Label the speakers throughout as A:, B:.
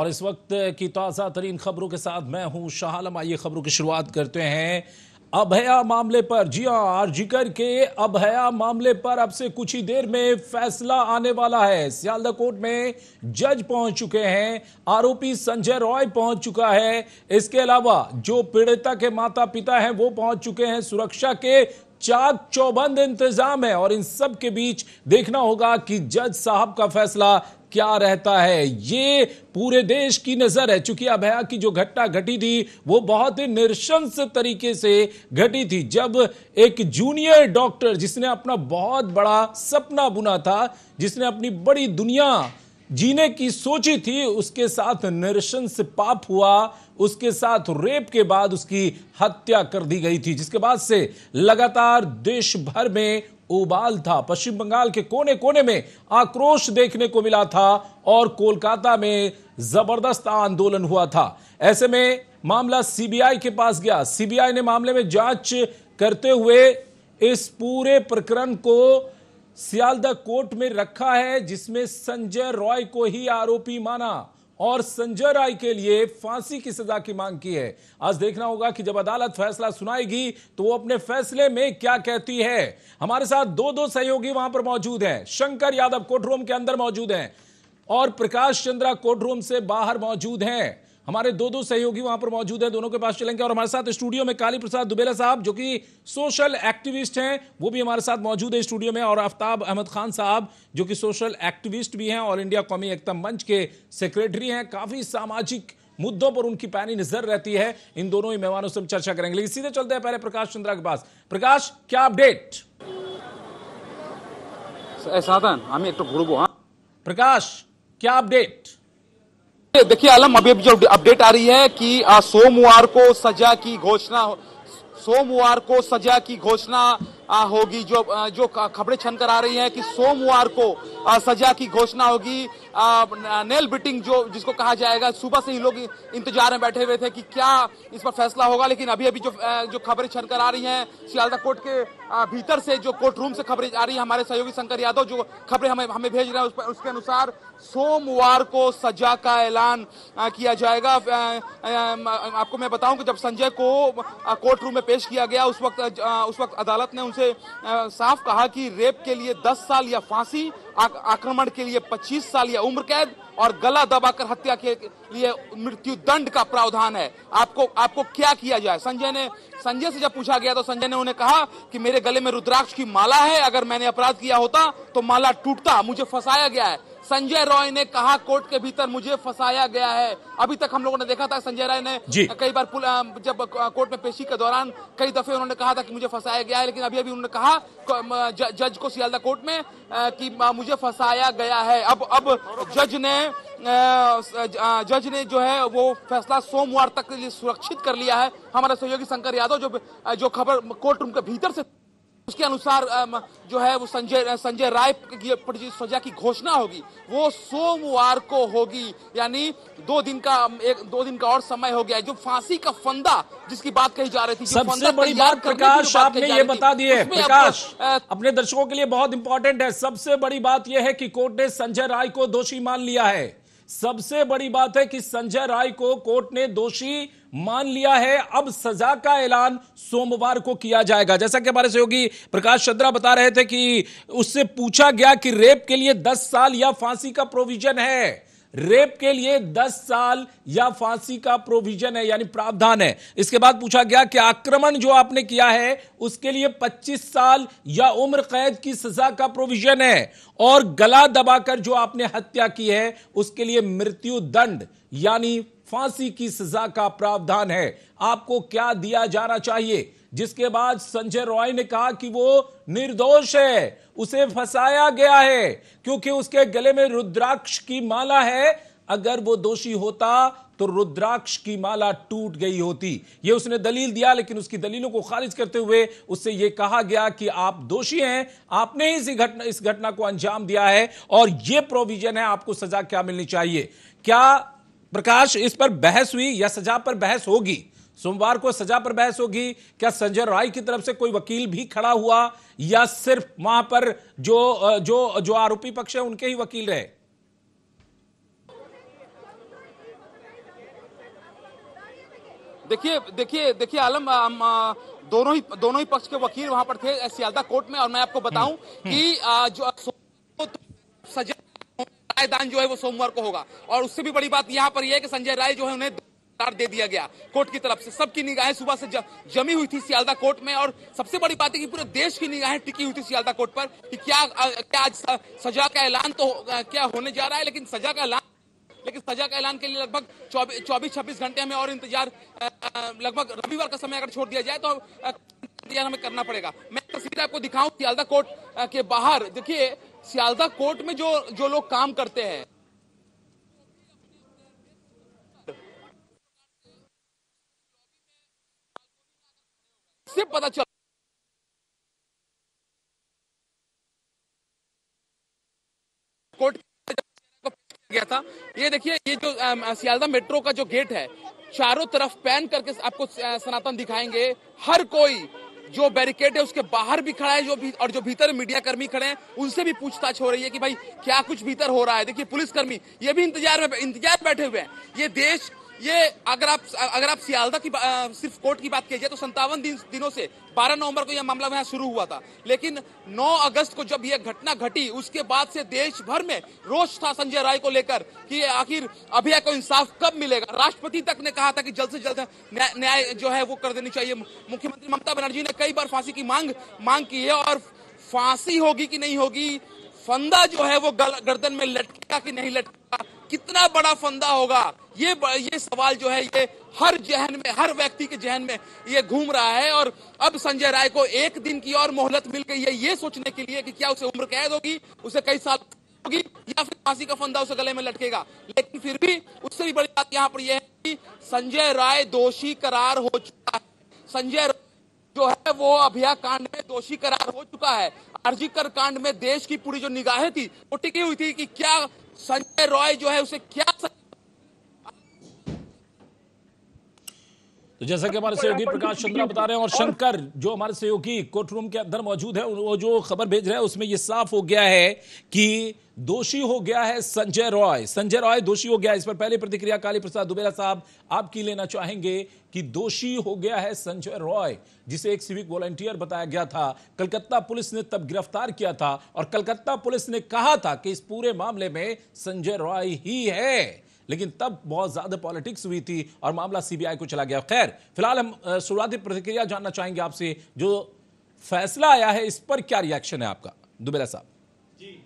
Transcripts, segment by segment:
A: और इस वक्त की ताज़ा तरीन खबरों के साथ मैं हूं शाह आलम। आइए खबरों की शुरुआत करते हैं अभया मामले पर। जी हां, आरजीकर के अभया मामले पर अब से कुछ ही देर में फैसला आने वाला है। सियालदा कोर्ट में जज पहुंच चुके हैं, आरोपी संजय रॉय पहुंच चुका है, इसके अलावा जो पीड़िता के माता पिता हैं वो पहुंच चुके हैं। सुरक्षा के चाक चौबंद इंतजाम है और इन सब के बीच देखना होगा कि जज साहब का फैसला क्या रहता है। ये पूरे देश की नजर है, चूंकि अभया की जो घटना घटी थी वो बहुत ही नृशंस तरीके से घटी थी, जब एक जूनियर डॉक्टर जिसने अपना बहुत बड़ा सपना बुना था, जिसने अपनी बड़ी दुनिया जीने की सोची थी, उसके साथ नृशंस पाप हुआ, उसके साथ रेप के बाद उसकी हत्या कर दी गई थी, जिसके बाद से लगातार देश भर में उबाल था। पश्चिम बंगाल के कोने कोने में आक्रोश देखने को मिला था और कोलकाता में जबरदस्त आंदोलन हुआ था। ऐसे में मामला सीबीआई के पास गया। सीबीआई ने मामले में जांच करते हुए इस पूरे प्रकरण को सियालदा कोर्ट में रखा है, जिसमें संजय रॉय को ही आरोपी माना और संजय रॉय के लिए फांसी की सजा की मांग की है। आज देखना होगा कि जब अदालत फैसला सुनाएगी तो वो अपने फैसले में क्या कहती है। हमारे साथ दो सहयोगी वहां पर मौजूद हैं। शंकर यादव कोर्ट रूम के अंदर मौजूद हैं और प्रकाश चंद्रा कोर्ट रूम से बाहर मौजूद हैं। हमारे दो सहयोगी वहां पर मौजूद हैं, दोनों के पास चलेंगे। और हमारे साथ स्टूडियो में काली प्रसाद दुबेला साहब जो कि सोशल एक्टिविस्ट हैं, वो भी हमारे साथ मौजूद है स्टूडियो में, और आफ्ताब अहमद खान साहब जो कि सोशल एक्टिविस्ट भी हैं, ऑल इंडिया कौमी एकता मंच के सेक्रेटरी हैं। काफी सामाजिक मुद्दों पर उनकी पैनी नजर रहती है। इन दोनों ही मेहमानों से हम चर्चा करेंगे, लेकिन सीधे चलते हैं पहले प्रकाश चंद्रा के पास। प्रकाश, क्या अपडेट? प्रकाश, क्या अपडेट?
B: देखिए आलम, अभी जो अपडेट आ रही है कि सोमवार को सजा की घोषणा होगी। जो खबरें छन कर आ रही हैं कि सोमवार को सजा की घोषणा होगी। नेल बिटिंग जिसको कहा जाएगा, सुबह से ही लोग इंतजार में बैठे हुए थे कि क्या इस पर फैसला होगा, लेकिन अभी जो खबरें छन कर आ रही हैं सियालदा कोर्ट के भीतर से, जो कोर्ट रूम से खबरें आ रही हैं, हमारे सहयोगी शंकर यादव जो खबरें हमें भेज रहे हैं उसके अनुसार सोमवार को सजा का ऐलान किया जाएगा। आपको मैं बताऊं कि जब संजय को कोर्ट रूम में पेश किया गया उस वक्त अदालत ने उनसे साफ कहा कि रेप के लिए 10 साल या फांसी, आक्रमण के लिए 25 साल या उम्र कैद और गला दबाकर हत्या के लिए मृत्यु दंड का प्रावधान है। आपको क्या किया जाए? संजय से जब पूछा गया तो संजय ने उन्हें कहा कि मेरे गले में रुद्राक्ष की माला है, अगर मैंने अपराध किया होता तो माला टूटता, मुझे फंसाया गया है। संजय रॉय ने कहा कोर्ट के भीतर मुझे फंसाया गया है। अभी तक हम लोगों ने देखा था संजय रॉय ने कई बार जब कोर्ट में पेशी के दौरान कई दफे उन्होंने कहा था कि मुझे फंसाया गया है, लेकिन अभी उन्होंने कहा जज को सियालदा कोर्ट में कि मुझे फंसाया गया है। अब जज ने जो है वो फैसला सोमवार तक के लिए सुरक्षित कर लिया है। हमारे सहयोगी शंकर यादव जो खबर कोर्ट रूम के भीतर से, उसके अनुसार जो है वो संजय राय की सजा की घोषणा होगी वो सोमवार को होगी, यानी 2 दिन का और समय हो गया है। जो फांसी का फंदा जिसकी बात कही जा रही थी,
A: सबसे बड़ी बात प्रकाश आपने ये बता दी है। प्रकाश, अपने दर्शकों के लिए बहुत इंपॉर्टेंट है। सबसे बड़ी बात यह है कि कोर्ट ने संजय राय को दोषी मान लिया है। सबसे बड़ी बात है कि संजय राय को कोर्ट ने दोषी मान लिया है। अब सजा का ऐलान सोमवार को किया जाएगा। जैसा कि हमारे सहयोगी प्रकाश चंद्रा बता रहे थे कि उससे पूछा गया कि रेप के लिए 10 साल या फांसी का प्रोविजन है। रेप के लिए 10 साल या फांसी का प्रोविजन है, यानी प्रावधान है। इसके बाद पूछा गया कि आक्रमण जो आपने किया है उसके लिए 25 साल या उम्र कैद की सजा का प्रोविजन है, और गला दबाकर जो आपने हत्या की है उसके लिए मृत्यु दंड यानी फांसी की सजा का प्रावधान है। आपको क्या दिया जाना चाहिए? जिसके बाद संजय रॉय ने कहा कि वो निर्दोष है, उसे फंसाया गया है क्योंकि उसके गले में रुद्राक्ष की माला है। अगर वो दोषी होता तो रुद्राक्ष की माला टूट गई होती। ये उसने दलील दिया, लेकिन उसकी दलीलों को खारिज करते हुए उससे यह कहा गया कि आप दोषी हैं, आपने ही इस घटना को अंजाम दिया है और यह प्रोविजन है, आपको सजा क्या मिलनी चाहिए। क्या प्रकाश इस पर बहस हुई या सजा पर बहस होगी? सोमवार को सजा पर बहस होगी। क्या संजय राय की तरफ से कोई वकील भी खड़ा हुआ या सिर्फ वहां पर जो आरोपी पक्ष है उनके ही वकील रहे?
B: देखिए देखिए देखिए आलम, दोनों ही पक्ष के वकील वहां पर थे सियालदा कोर्ट में। और मैं आपको बताऊं कि जो सजा रायदान जो है वो सोमवार को होगा। और उससे भी बड़ी बात यहां पर यह है कि संजय राय जो है उन्हें करार दे दिया गया कोर्ट की तरफ से। सबकी निगाहें सुबह से जमी हुई थी सियालदा कोर्ट में। और सबसे बड़ी बात है कि पूरे देश की निगाहें टिकी हुई थी सियालदा कोर्ट पर कि क्या आज सजा का ऐलान तो क्या होने जा रहा है। लेकिन सजा का ऐलान के लिए लगभग 24-26 घंटे हमें और इंतजार, लगभग रविवार का समय अगर छोड़ दिया जाए तो इंतजार हमें करना पड़ेगा। मैं तस्वीर आपको दिखाऊं सियालदा कोर्ट के बाहर। देखिए सियालदा कोर्ट में जो लोग काम करते हैं, से पता चल कोर्ट गया था। ये देखिए, ये जो सियालदा मेट्रो का जो गेट है, चारों तरफ पैन करके आपको सनातन दिखाएंगे। हर कोई जो बैरिकेड है उसके बाहर भी खड़ा है, जो भीतर मीडिया कर्मी खड़े हैं उनसे भी पूछताछ हो रही है कि भाई क्या कुछ भीतर हो रहा है। देखिए पुलिसकर्मी ये भी इंतजार बैठे हुए हैं। ये देश, ये अगर आप सियालदा की सिर्फ कोर्ट की बात कीजिए तो 57 दिनों से 12 नवंबर को यह मामला वहां शुरू हुआ था। लेकिन 9 अगस्त को जब यह घटना घटी उसके बाद से देश भर में रोष था संजय राय को लेकर कि आखिर अभय को इंसाफ कब मिलेगा। राष्ट्रपति तक ने कहा था कि जल्द से जल्द न्याय जो है वो कर देनी चाहिए। मुख्यमंत्री ममता बनर्जी ने कई बार फांसी की मांग की है। और फांसी होगी कि नहीं होगी, फंदा जो है वो गर्दन में लटकेगा कि नहीं लटकेगा, कितना बड़ा फंदा होगा, ये सवाल जो है ये हर व्यक्ति के जहन में ये घूम रहा है। और अब संजय राय को 1 दिन की और मोहलत मिल गई है ये सोचने के लिए कि क्या उसे उम्र कैद होगी, उसे कई साल होगी, या फिर फांसी का फंदा उसे गले में लटकेगा। लेकिन फिर भी उससे भी बड़ी बात यहाँ पर यह है कि संजय राय दोषी करार हो चुका है। संजय जो है वो अभया कांड में दोषी करार हो चुका है। आरजीकर कांड में देश की पूरी जो निगाहें थी वो टिकी हुई थी कि क्या संजय रॉय जो है उसे क्या।
A: तो जैसा कि हमारे सहयोगी प्रकाश चंद्रा बता रहे हैं और शंकर जो हमारे सहयोगी कोर्ट रूम के अंदर मौजूद है, वो जो खबर भेज रहे हैं उसमें यह साफ हो गया है कि दोषी हो गया है संजय रॉय दोषी हो गया है। इस पर पहली प्रतिक्रिया काली प्रसाद दुबेला साहब आपकी लेना चाहेंगे कि दोषी हो गया है संजय रॉय, जिसे एक सिविक वॉलंटियर बताया गया था। कलकत्ता पुलिस ने तब गिरफ्तार किया था और कलकत्ता पुलिस ने कहा था कि इस पूरे मामले में संजय रॉय ही है। लेकिन तब बहुत ज्यादा पॉलिटिक्स हुई थी और मामला सीबीआई को चला गया। खैर, फिलहाल हम शुरुआती प्रतिक्रिया जानना चाहेंगे आपसे, जो फैसला आया है इस पर क्या रिएक्शन है आपका, दुबेला साहब?
C: जी,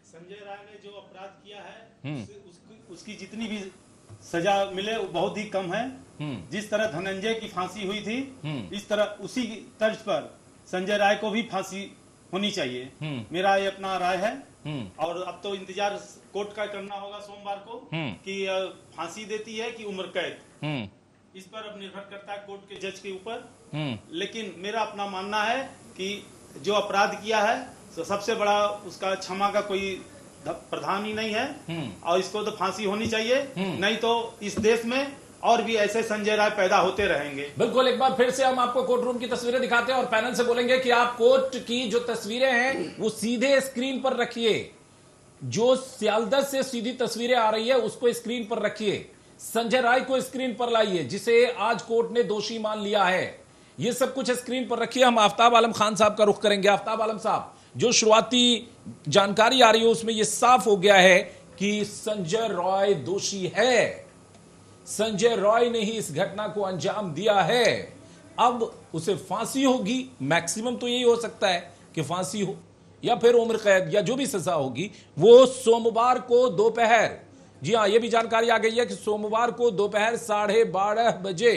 C: संजय राय ने जो अपराध किया है उसकी जितनी भी सजा मिले वो बहुत ही कम है। जिस तरह धनंजय की फांसी हुई थी इस तरह उसी तर्ज पर संजय राय को भी फांसी होनी चाहिए। मेरा ये अपना राय है। और अब तो इंतजार कोर्ट का करना होगा सोमवार को कि फांसी देती है कि उम्र कैद, इस पर अब निर्भर करता है कोर्ट के जज के ऊपर। लेकिन मेरा अपना मानना है कि जो अपराध किया है तो सबसे बड़ा उसका क्षमा का कोई प्रधान ही नहीं है और इसको तो फांसी होनी चाहिए। नहीं तो इस देश में और भी ऐसे संजय राय पैदा होते रहेंगे।
A: बिल्कुल, एक बार फिर से हम आपको कोर्ट रूम की तस्वीरें दिखाते हैं और पैनल से बोलेंगे कि आप कोर्ट की जो तस्वीरें हैं वो सीधे स्क्रीन पर रखिए। जो सियालदा से सीधी तस्वीरें आ रही है उसको स्क्रीन पर रखिए। संजय राय को स्क्रीन पर लाइए जिसे आज कोर्ट ने दोषी मान लिया है। ये सब कुछ स्क्रीन पर रखिए। हम आफ्ताब आलम खान साहब का रुख करेंगे। आफ्ताब आलम साहब, जो शुरुआती जानकारी आ रही है उसमें यह साफ हो गया है कि संजय रॉय दोषी है। संजय रॉय ने ही इस घटना को अंजाम दिया है। अब उसे फांसी होगी, मैक्सिमम तो यही हो सकता है कि फांसी हो या फिर उम्र कैद या जो भी सजा होगी वो सोमवार को दोपहर, जी हां, यह भी जानकारी आ गई है कि सोमवार को दोपहर 12:30 बजे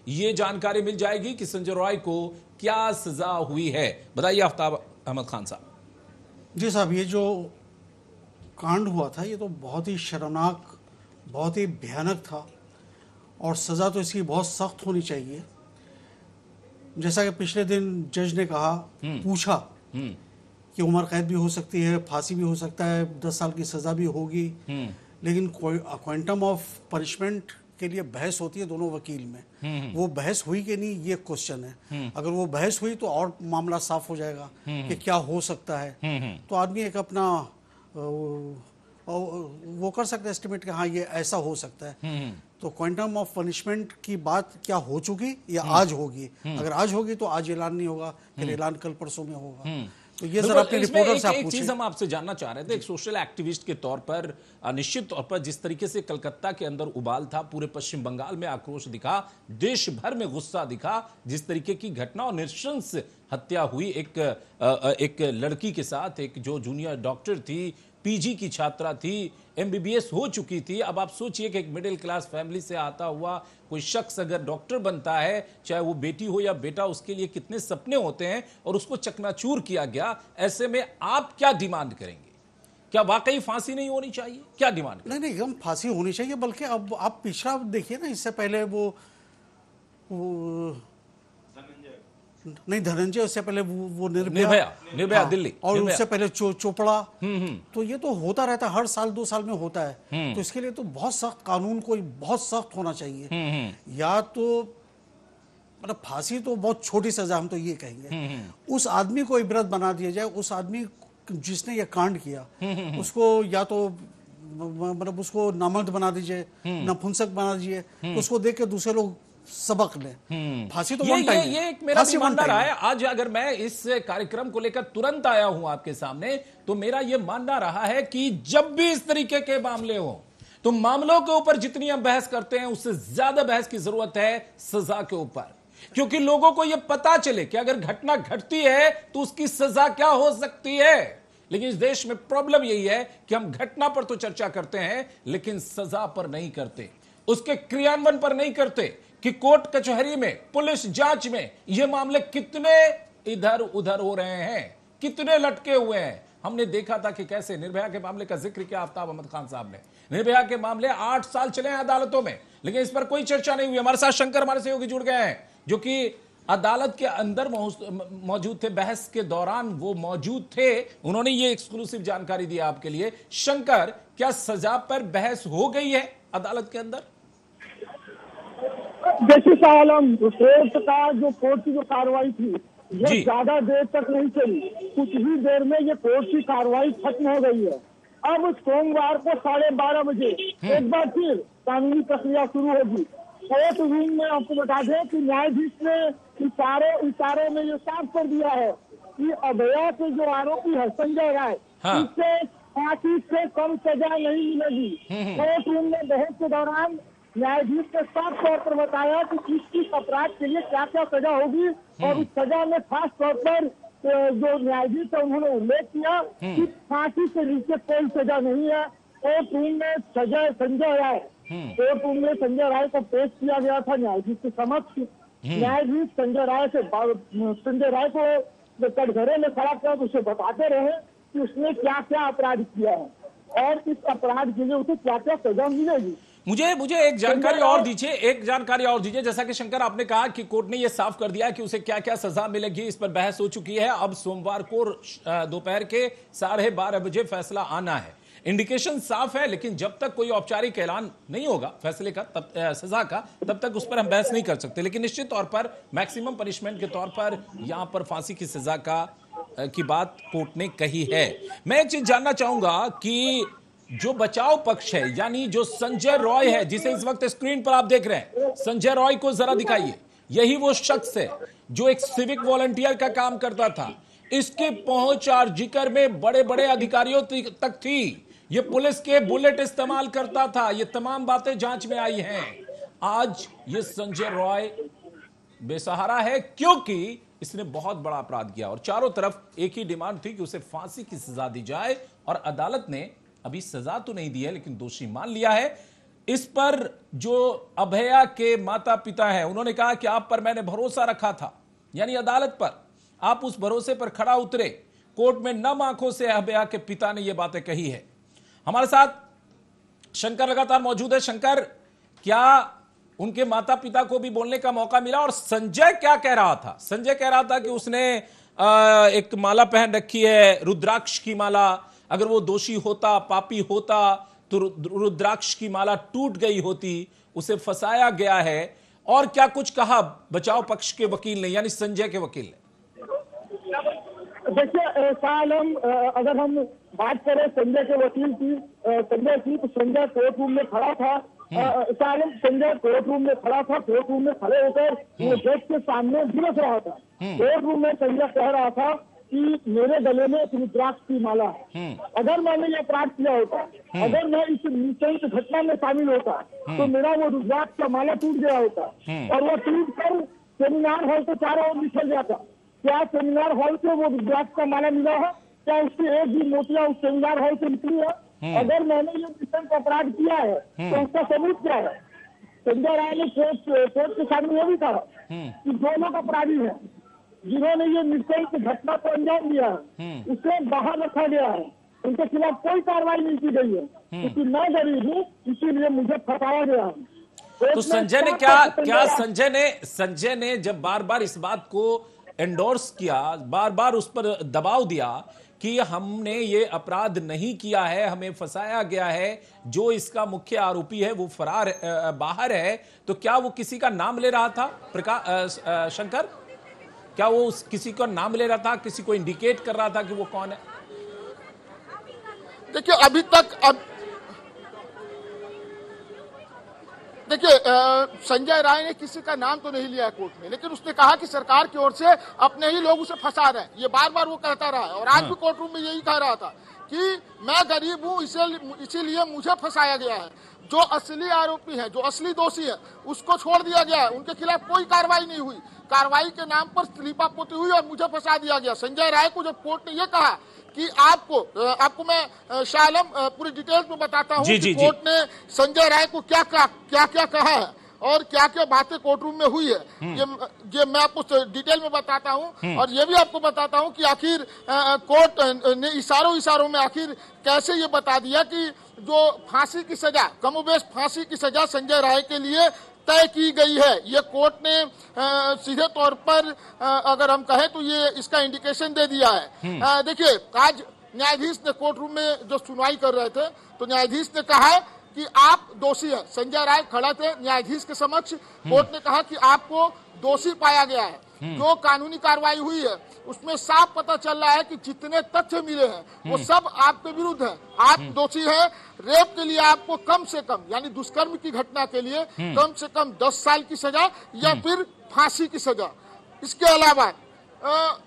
A: यह जानकारी मिल जाएगी कि संजय रॉय को क्या सजा हुई है। बताइए आफ्ताब अहमद खान साहब।
D: जी साहब, ये जो कांड हुआ था ये तो बहुत ही शर्मनाक, बहुत ही भयानक था और सज़ा तो इसकी बहुत सख्त होनी चाहिए। जैसा कि पिछले दिन जज ने कहा, पूछा कि उम्र कैद भी हो सकती है, फांसी भी हो सकता है, 10 साल की सज़ा भी होगी, लेकिन क्वांटम ऑफ पनिशमेंट के लिए बहस होती है दोनों वकील में। वो बहस हुई कि नहीं ये क्वेश्चन है। अगर वो बहस हुई तो और मामला साफ हो जाएगा कि क्या हो सकता है। तो आदमी एक अपना वो कर सकता है एस्टिमेट कि हाँ ये ऐसा हो सकता है। तो क्वांटम ऑफ पनिशमेंट की बात क्या हो चुकी या आज होगी? अगर आज होगी तो आज ऐलान नहीं होगा, फिर ऐलान कल परसों में होगा। तो ये सर अपने रिपोर्टर से आप
A: एक
D: पूछिए।
A: चीज हम आपसे जानना चाह रहे थे, एक सोशल एक्टिविस्ट के तौर पर निश्चित तौर पर जिस तरीके से कलकत्ता के अंदर उबाल था, पूरे पश्चिम बंगाल में आक्रोश दिखा, देश भर में गुस्सा दिखा, जिस तरीके की घटना और नृशंस हत्या हुई एक लड़की के साथ, एक जो जूनियर डॉक्टर थी, पीजी की छात्रा थी, एमबीबीएस हो चुकी थी। अब आप सोचिए कि एक मिडिल क्लास फैमिली से आता हुआ कोई शख्स अगर डॉक्टर बनता है, चाहे वो बेटी हो या बेटा, उसके लिए कितने सपने होते हैं और उसको चकनाचूर किया गया। ऐसे में आप क्या डिमांड करेंगे? क्या वाकई फांसी नहीं होनी चाहिए? क्या डिमांड करेंगे?
D: नहीं, एकदम फांसी होनी चाहिए। बल्कि अब आप पिछड़ा देखिए ना, इससे पहले वो नहीं धनंजय, उससे पहले वो
A: निर्भया दिल्ली,
D: और
A: निर्भया।
D: उससे पहले चोपड़ा। तो ये तो होता रहता है, हर साल 2 साल में होता है। तो इसके लिए तो बहुत सख्त कानून कोई बहुत सख्त होना चाहिए। या तो मतलब फांसी तो बहुत छोटी सजा, हम तो ये कहेंगे। उस आदमी को इबरत बना दिया जाए, उस आदमी जिसने ये कांड किया उसको या तो मतलब उसको नामर्द बना दीजिए, नपुंसक बना दीजिए, तो उसको देख के दूसरे लोग सबक लें। फांसी तो वन टाइम है।
A: ये एक मेरा भी मानना रहा है। आज अगर मैं इस कार्यक्रम को लेकर तुरंत आया हूं आपके सामने, तो मेरा ये मानना रहा है कि जब भी इस तरीके के मामले हो, तो मामलों के ऊपर जितनी हम बहस करते हैं, उससे ज्यादा बहस की जरूरत है सजा के ऊपर। क्योंकि लोगों को यह पता चले कि अगर घटना घटती है तो उसकी सजा क्या हो सकती है। लेकिन इस देश में प्रॉब्लम यही है कि हम घटना पर तो चर्चा करते हैं, लेकिन सजा पर नहीं करते, उसके क्रियान्वयन पर नहीं करते कि कोर्ट कचहरी में, पुलिस जांच में ये मामले कितने इधर उधर हो रहे हैं, कितने लटके हुए हैं। हमने देखा था कि कैसे निर्भया के मामले का जिक्र किया आफ्ताब अहमद खान साहब ने। निर्भया के मामले 8 साल चले हैं अदालतों में, लेकिन इस पर कोई चर्चा नहीं हुई। हमारे साथ शंकर, हमारे सहयोगी जुड़ गए हैं, जो कि अदालत के अंदर मौजूद थे, बहस के दौरान वो मौजूद थे। उन्होंने ये एक्सक्लूसिव जानकारी दी आपके लिए। शंकर, क्या सजा पर बहस हो गई है अदालत के अंदर?
E: देखिए सालम, कोर्ट की जो कार्रवाई थी ये ज्यादा देर तक नहीं चली। कुछ ही देर में ये कोर्ट की कार्रवाई खत्म हो गई है। अब सोमवार को 12:30 बजे एक बार फिर कानूनी प्रक्रिया शुरू होगी। कोर्ट रूम में आपको बता दें कि न्यायाधीश ने इशारों में ये साफ कर दिया है कि अभया के जो आरोपी है संजय राय, इससे फांसी से कम सजा नहीं मिलेगी। कोर्ट रूम में बहस के दौरान न्यायाधीश ने साफ तौर पर बताया कि किस अपराध के लिए क्या क्या सजा होगी, और उस सजा में खास तौर पर जो न्यायाधीश है उन्होंने उल्लेख किया कि फांसी से नीचे कोई सजा नहीं है। कोर्ट रूम में संजय राय को पेश किया गया था न्यायाधीश के समक्ष। न्यायाधीश संजय राय को कटघरे में खड़ा कर उसे बताते रहे कि उसने क्या क्या अपराध किया है और इस अपराध के लिए उसे क्या क्या सजा मिलेगी।
A: मुझे एक जानकारी और दीजिए, जैसा कि शंकर आपने कहा कि कोर्ट ने यह साफ कर दिया कि उसे क्या क्या सजा मिलेगी, इस पर बहस हो चुकी है। अब सोमवार को दोपहर के 12:30 बजे फैसला आना है। इंडिकेशन साफ है, लेकिन जब तक कोई औपचारिक ऐलान नहीं होगा फैसले का, सजा का, तब तक उस पर हम बहस नहीं कर सकते। लेकिन निश्चित तौर पर मैक्सिमम पनिशमेंट के तौर पर यहां पर फांसी की सजा की बात कोर्ट ने कही है। मैं एक चीज जानना चाहूंगा कि जो बचाव पक्ष है, यानी जो संजय रॉय है, जिसे इस वक्त स्क्रीन पर आप देख रहे हैं, संजय रॉय को जरा दिखाइए। यही वो शख्स है जो एक सिविक वॉलंटियर का काम करता था। इसकी पहुंच आरजीकर में बड़े बड़े अधिकारियों तक थी। ये पुलिस के बुलेट इस्तेमाल करता था। ये तमाम बातें जांच में आई हैं। आज ये संजय रॉय बेसहारा है क्योंकि इसने बहुत बड़ा अपराध किया और चारों तरफ एक ही डिमांड थी कि उसे फांसी की सजा दी जाए, और अदालत ने अभी सजा तो नहीं दी है लेकिन दोषी मान लिया है। इस पर जो अभया के माता पिता हैं, उन्होंने कहा कि आप पर मैंने भरोसा रखा था, यानी अदालत पर। आप उस भरोसे पर खड़ा उतरे। कोर्ट में नम आंखों से अभया के पिता ने यह बातें कही है। हमारे साथ शंकर लगातार मौजूद है। शंकर, क्या उनके माता पिता को भी बोलने का मौका मिला, और संजय क्या कह रहा था? संजय कह रहा था कि उसने एक माला पहन रखी है, रुद्राक्ष की माला। अगर वो दोषी होता, पापी होता, तो रुद्राक्ष की माला टूट गई होती, उसे फंसाया गया है। और क्या कुछ कहा बचाव पक्ष के वकील ने, यानी संजय के वकील ने?
E: देखिए सालम, अगर हम बात करें संजय के वकील की, तो संजय कोर्ट रूम में खड़ा था संजय कोर्ट रूम में खड़ा था। कोर्ट रूम में खड़े होकर वो जज के सामने गिरस रहा था। कोर्ट रूम में संजय कह रहा था कि मेरे गले में एक रुद्राक्ष की माला है। अगर मैंने ये अपराध किया होता, अगर मैं इस नृशंस घटना में शामिल होता, तो मेरा वो रुद्राक्ष का माला टूट गया होता और वो टूट कर सेमिनार हॉल से चारों ओर निकल जाता। क्या सेमिनार हॉल से वो रुद्राक्ष का माला मिला है? क्या उसकी एक भी मोतियां उस सेमिनार हॉल से निकली है? अगर मैंने ये नृशंस अपराध किया है तो उसका सबूत क्या है? संजय राय ने कोर्ट के सामने ये भी कहा कि दो लोग अपराधी हैं जिन्होंने ये नृशंस घटना को अंजाम दिया है, उसे बाहर रखा गया है, उनके खिलाफ कोई कार्रवाई नहीं की गई है, क्योंकि मैं गरीब हूँ इसीलिए मुझे फंसाया गया है।
A: तो संजय ने क्या संजय ने जब बार बार इस बात को एंडोर्स किया, बार बार उस पर दबाव दिया कि हमने ये अपराध नहीं किया है, हमें फंसाया गया है, जो इसका मुख्य आरोपी है वो फरार बाहर है, तो क्या वो किसी का नाम ले रहा था शंकर? क्या वो किसी का नाम ले रहा था, किसी को इंडिकेट कर रहा था कि वो कौन है?
F: देखिए अभी तक देखिए संजय राय ने किसी का नाम तो नहीं लिया है कोर्ट में, लेकिन उसने कहा कि सरकार की ओर से अपने ही लोग उसे फंसा रहे हैं। ये बार बार वो कहता रहा है और आज भी कोर्ट रूम में यही कह रहा था कि मैं गरीब हूं इसीलिए मुझे फंसाया गया है। जो असली आरोपी है, जो असली दोषी है, उसको छोड़ दिया गया है, उनके खिलाफ कोई कार्रवाई नहीं हुई। कार्रवाई के नाम पर लीपापोती हुई और मुझे फंसा दिया गया। संजय राय को जब कोर्ट ने यह कहा कि आपको मैं शाह आलम पूरी डिटेल्स में बताता हूं कि कोर्ट ने संजय राय को क्या कहा है और क्या क्या बातें कोर्ट रूम में हुई है, ये मैं आपको डिटेल में बताता हूं। और ये भी आपको बताता हूं कि आखिर कोर्ट ने इशारों में आखिर कैसे ये बता दिया कि जो फांसी की सजा, कमोबेश फांसी की सजा संजय राय के लिए तय की गई है। ये कोर्ट ने सीधे तौर पर अगर हम कहें तो ये इसका इंडिकेशन दे दिया है। देखिए आज न्यायाधीश ने कोर्ट रूम में जो सुनवाई कर रहे थे तो न्यायाधीश ने कहा कि आप दोषी हैं। संजय राय खड़ा थे न्यायाधीश के समक्ष। कोर्ट ने कहा कि आपको दोषी पाया गया है। जो कानूनी कार्रवाई हुई है उसमें साफ पता चल रहा है कि जितने तथ्य मिले हैं वो सब आपके विरुद्ध हैं। आप दोषी हैं। रेप के लिए आपको कम से कम, यानी दुष्कर्म की घटना के लिए कम से कम 10 साल की सजा या फिर फांसी की सजा। इसके अलावा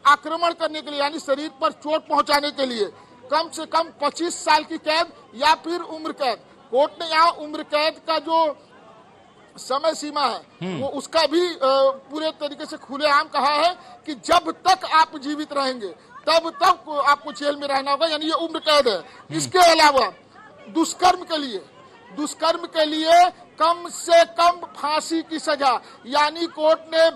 F: आक्रमण करने के लिए यानी शरीर पर चोट पहुंचाने के लिए कम से कम 25 साल की कैद या फिर उम्र कैद। कोर्ट ने यहाँ उम्र कैद का जो समय सीमा है वो उसका भी पूरे तरीके से खुलेआम कहा है कि जब तक आप जीवित रहेंगे तब तक आपको जेल में रहना होगा, यानी ये उम्र कैद है। इसके अलावा दुष्कर्म के लिए कम से कम फांसी की सजा, यानी कोर्ट ने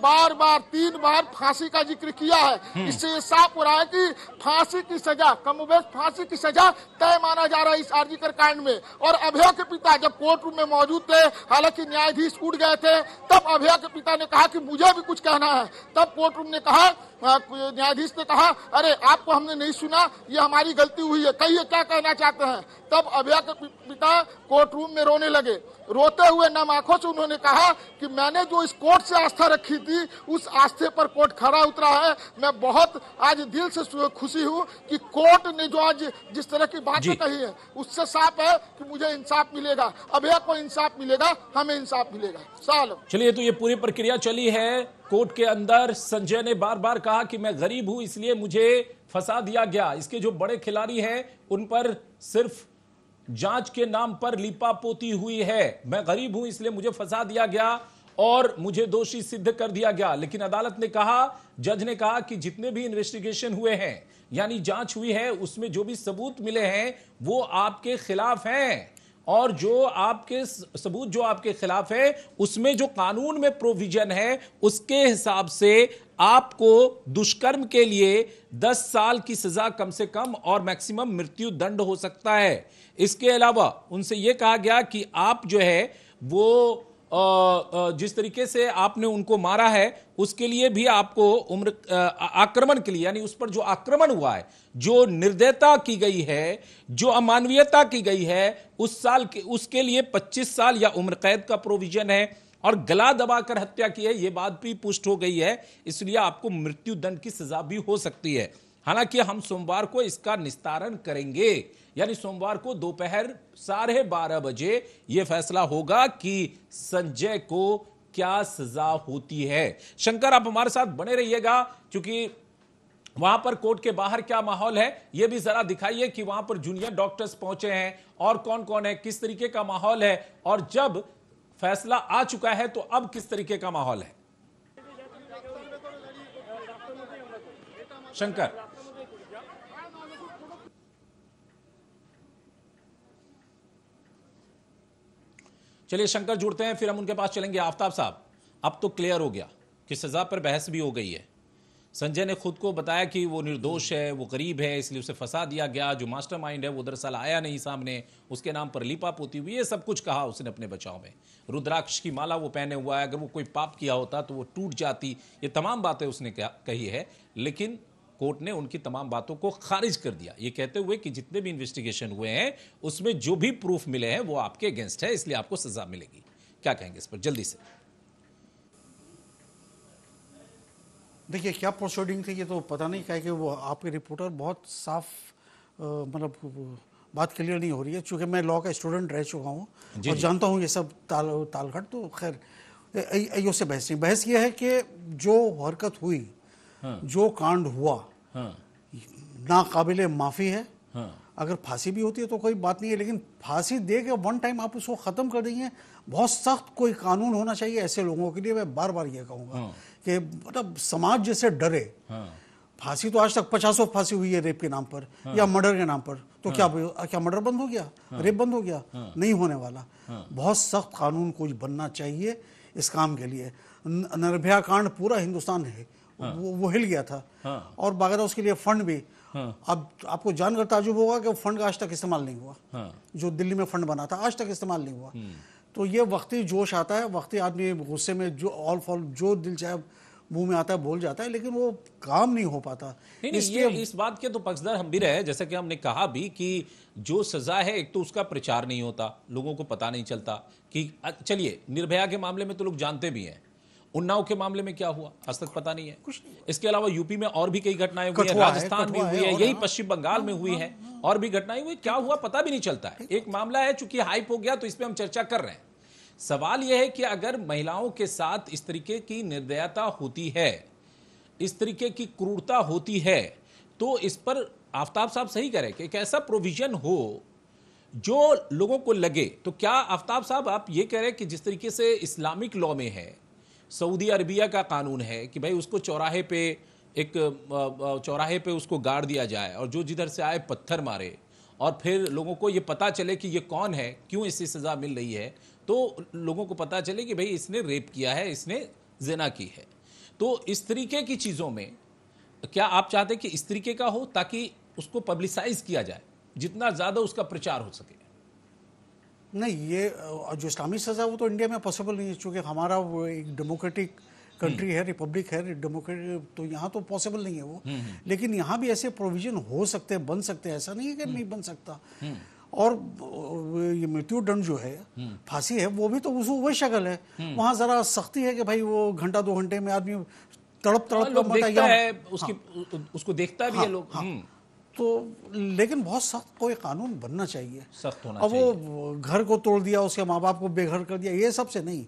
F: 3 बार फांसी का जिक्र किया है। इससे ये साफ हो रहा है कि फांसी की सजा, कमोबेश फांसी की सजा तय माना जा रहा है इस आरजीकर कांड में। और अभया के पिता जब कोर्ट रूम में मौजूद थे, हालांकि न्यायाधीश उठ गए थे, तब अभया के पिता ने कहा कि मुझे भी कुछ कहना है। तब कोर्ट रूम ने कहा, न्यायाधीश ने कहा, अरे आपको हमने नहीं सुना, ये हमारी गलती हुई है, कहिए क्या कहना चाहते हैं। तब अभया के पिता कोर्ट रूम में रोने लगे। रोते हुए नम आंखों से उन्होंने कहा कि मैंने जो इस कोर्ट से आस्था रखी थी उस आस्थे पर कोर्ट खरा उतरा है। मैं बहुत आज दिल से खुशी हूं कि कोर्ट ने जो आज जिस तरह की बातें कही है उससे साफ है कि मुझे इंसाफ मिलेगा, अभया को इंसाफ मिलेगा, हमें इंसाफ मिलेगा। साल
A: चलिए, तो ये पूरी प्रक्रिया चली है कोर्ट के अंदर। संजय ने बार बार कहा कि मैं गरीब हूं इसलिए मुझे फंसा दिया गया। इसके जो बड़े खिलाड़ी हैं उन पर सिर्फ जांच के नाम पर लीपापोती हुई है। मैं गरीब हूं इसलिए मुझे फंसा दिया गया और मुझे दोषी सिद्ध कर दिया गया। लेकिन अदालत ने कहा, जज ने कहा कि जितने भी इन्वेस्टिगेशन हुए हैं, यानी जांच हुई है, उसमें जो भी सबूत मिले हैं वो आपके खिलाफ हैं। और जो आपके सबूत जो आपके खिलाफ है उसमें जो कानून में प्रोविजन है उसके हिसाब से आपको दुष्कर्म के लिए 10 साल की सजा कम से कम और मैक्सिमम मृत्यु दंड हो सकता है। इसके अलावा उनसे यह कहा गया कि आप जो है वो जिस तरीके से आपने उनको मारा है उसके लिए भी आपको उम्र आक्रमण के लिए, यानी उस पर जो आक्रमण हुआ है, जो निर्दयता की गई है, जो अमानवीयता की गई है, उसके लिए 25 साल या उम्र कैद का प्रोविजन है। और गला दबाकर हत्या की है, यह बात भी पुष्ट हो गई है, इसलिए आपको मृत्यु दंड की सजा भी हो सकती है। हालांकि हम सोमवार को इसका निस्तारण करेंगे, यानी सोमवार को दोपहर 12:30 बजे यह फैसला होगा कि संजय को क्या सजा होती है। शंकर, आप हमारे साथ बने रहिएगा, क्योंकि वहां पर कोर्ट के बाहर क्या माहौल है यह भी जरा दिखाइए कि वहां पर जूनियर डॉक्टर्स पहुंचे हैं और कौन कौन है, किस तरीके का माहौल है, और जब फैसला आ चुका है तो अब किस तरीके का माहौल है। शंकर, चलिए शंकर जुड़ते हैं, फिर हम उनके पास चलेंगे। आफ्ताब साहब, अब तो क्लियर हो गया कि सजा पर बहस भी हो गई है। संजय ने खुद को बताया कि वो निर्दोष है, वो गरीब है, इसलिए उसे फंसा दिया गया। जो मास्टरमाइंड है वो दरअसल आया नहीं सामने, उसके नाम पर लीपापोती हुई, ये सब कुछ कहा उसने अपने बचाव में। रुद्राक्ष की माला वो पहने हुआ है, अगर वो कोई पाप किया होता तो वो टूट जाती, ये तमाम बातें उसने कही है। लेकिन कोर्ट ने उनकी तमाम बातों को खारिज कर दिया, ये कहते हुए कि जितने भी इन्वेस्टिगेशन हुए हैं उसमें जो भी प्रूफ मिले हैं वो आपके अगेंस्ट है, इसलिए आपको सजा मिलेगी। क्या कहेंगे इस पर जल्दी से?
D: देखिए क्या प्रोसीडिंग थी ये तो पता नहीं, क्या है कि वो आपके रिपोर्टर बहुत साफ मतलब बात क्लियर नहीं हो रही है। चूंकि मैं लॉ का स्टूडेंट रह चुका हूँ और जानता हूँ ये सब तालघट, तो खैर अयो से बहस नहीं। बहस ये है कि जो हरकत हुई, जो कांड हुआ, नाकाबिले माफ़ी है। अगर फांसी भी होती है तो कोई बात नहीं है, लेकिन फांसी दे के वन टाइम आप उसको ख़त्म कर देंगे। बहुत सख्त कोई कानून होना चाहिए ऐसे लोगों के लिए। मैं बार बार ये कहूँगा कि मतलब समाज जैसे डरे। फांसी तो आज तक 50 फांसी हुई है रेप के नाम पर या मर्डर के नाम पर, तो क्या मर्डर बंद हो गया? रेप बंद हो गया? नहीं होने वाला। बहुत सख्त कानून कुछ बनना चाहिए इस काम के लिए। निर्भया कांड पूरा हिंदुस्तान है वो हिल गया था और बाकायदा उसके लिए फंड भी। अब आपको जानकर ताजुब होगा कि वो फंड का आज तक इस्तेमाल नहीं हुआ। जो दिल्ली में फंड बना था आज तक इस्तेमाल नहीं हुआ। तो ये वक्ती जोश आता है, वक्ती आदमी गुस्से में जो ऑल फॉल जो दिल चाहे मुंह में आता है बोल जाता है, लेकिन वो काम नहीं हो पाता।
A: इसलिए इस बात के तो पक्षधर हम भी रहे, जैसा कि हमने कहा भी कि जो सजा है एक तो उसका प्रचार नहीं होता, लोगों को पता नहीं चलता कि चलिए निर्भया के मामले में तो लोग जानते भी हैं, उन्नाव के मामले में क्या हुआ आज तक पता नहीं है। इसके अलावा यूपी में और भी कई घटनाएं हुई है, राजस्थान में हुई है, यही पश्चिम बंगाल में हुई है, और भी घटनाएं हुई, क्या हुआ पता भी नहीं चलता है। एक मामला है चूंकि हाइप हो गया तो इस पर हम चर्चा कर रहे हैं। सवाल यह है कि अगर महिलाओं के साथ इस तरीके की निर्दयता होती है, इस तरीके की क्रूरता होती है, तो इस पर आफ्ताब साहब सही कह रहे कि एक ऐसा प्रोविजन हो जो लोगों को लगे। तो क्या आफ्ताब साहब आप ये कह रहे हैं कि जिस तरीके से इस्लामिक लॉ में है, सऊदी अरबिया का कानून है कि भाई उसको चौराहे पे उसको गाड़ दिया जाए और जो जिधर से आए पत्थर मारे, और फिर लोगों को ये पता चले कि ये कौन है, क्यों इससे सजा मिल रही है, तो लोगों को पता चले कि भाई इसने रेप किया है, इसने जिना की है। तो इस तरीके की चीज़ों में क्या आप चाहते हैं कि इस तरीके का हो ताकि उसको पब्लिसाइज किया जाए, जितना ज़्यादा उसका प्रचार हो सके?
D: नहीं, ये जो इस्लामी सज़ा वो तो इंडिया में पॉसिबल नहीं है, चूँकि हमारा वो एक डेमोक्रेटिक कंट्री है, रिपब्लिक है, डेमोक्रेटिक, तो यहाँ तो पॉसिबल नहीं है वो। लेकिन यहाँ भी ऐसे प्रोविजन हो सकते हैं, बन सकते हैं, ऐसा नहीं है कि नहीं बन सकता। और ये मृत्यु दंड जो है, फांसी है, वो भी तो वही शक्ल है। वहाँ ज़रा सख्ती है कि भाई वो घंटा 2 घंटे में आदमी तड़प
A: देखता है, उसको देखता भी है लोग।
D: तो लेकिन बहुत सख्त कोई कानून बनना चाहिए,
A: सख्त होना
D: अब
A: चाहिए।
D: वो घर को तोड़ दिया, उसके माँ बाप को बेघर कर दिया, ये सब से नहीं,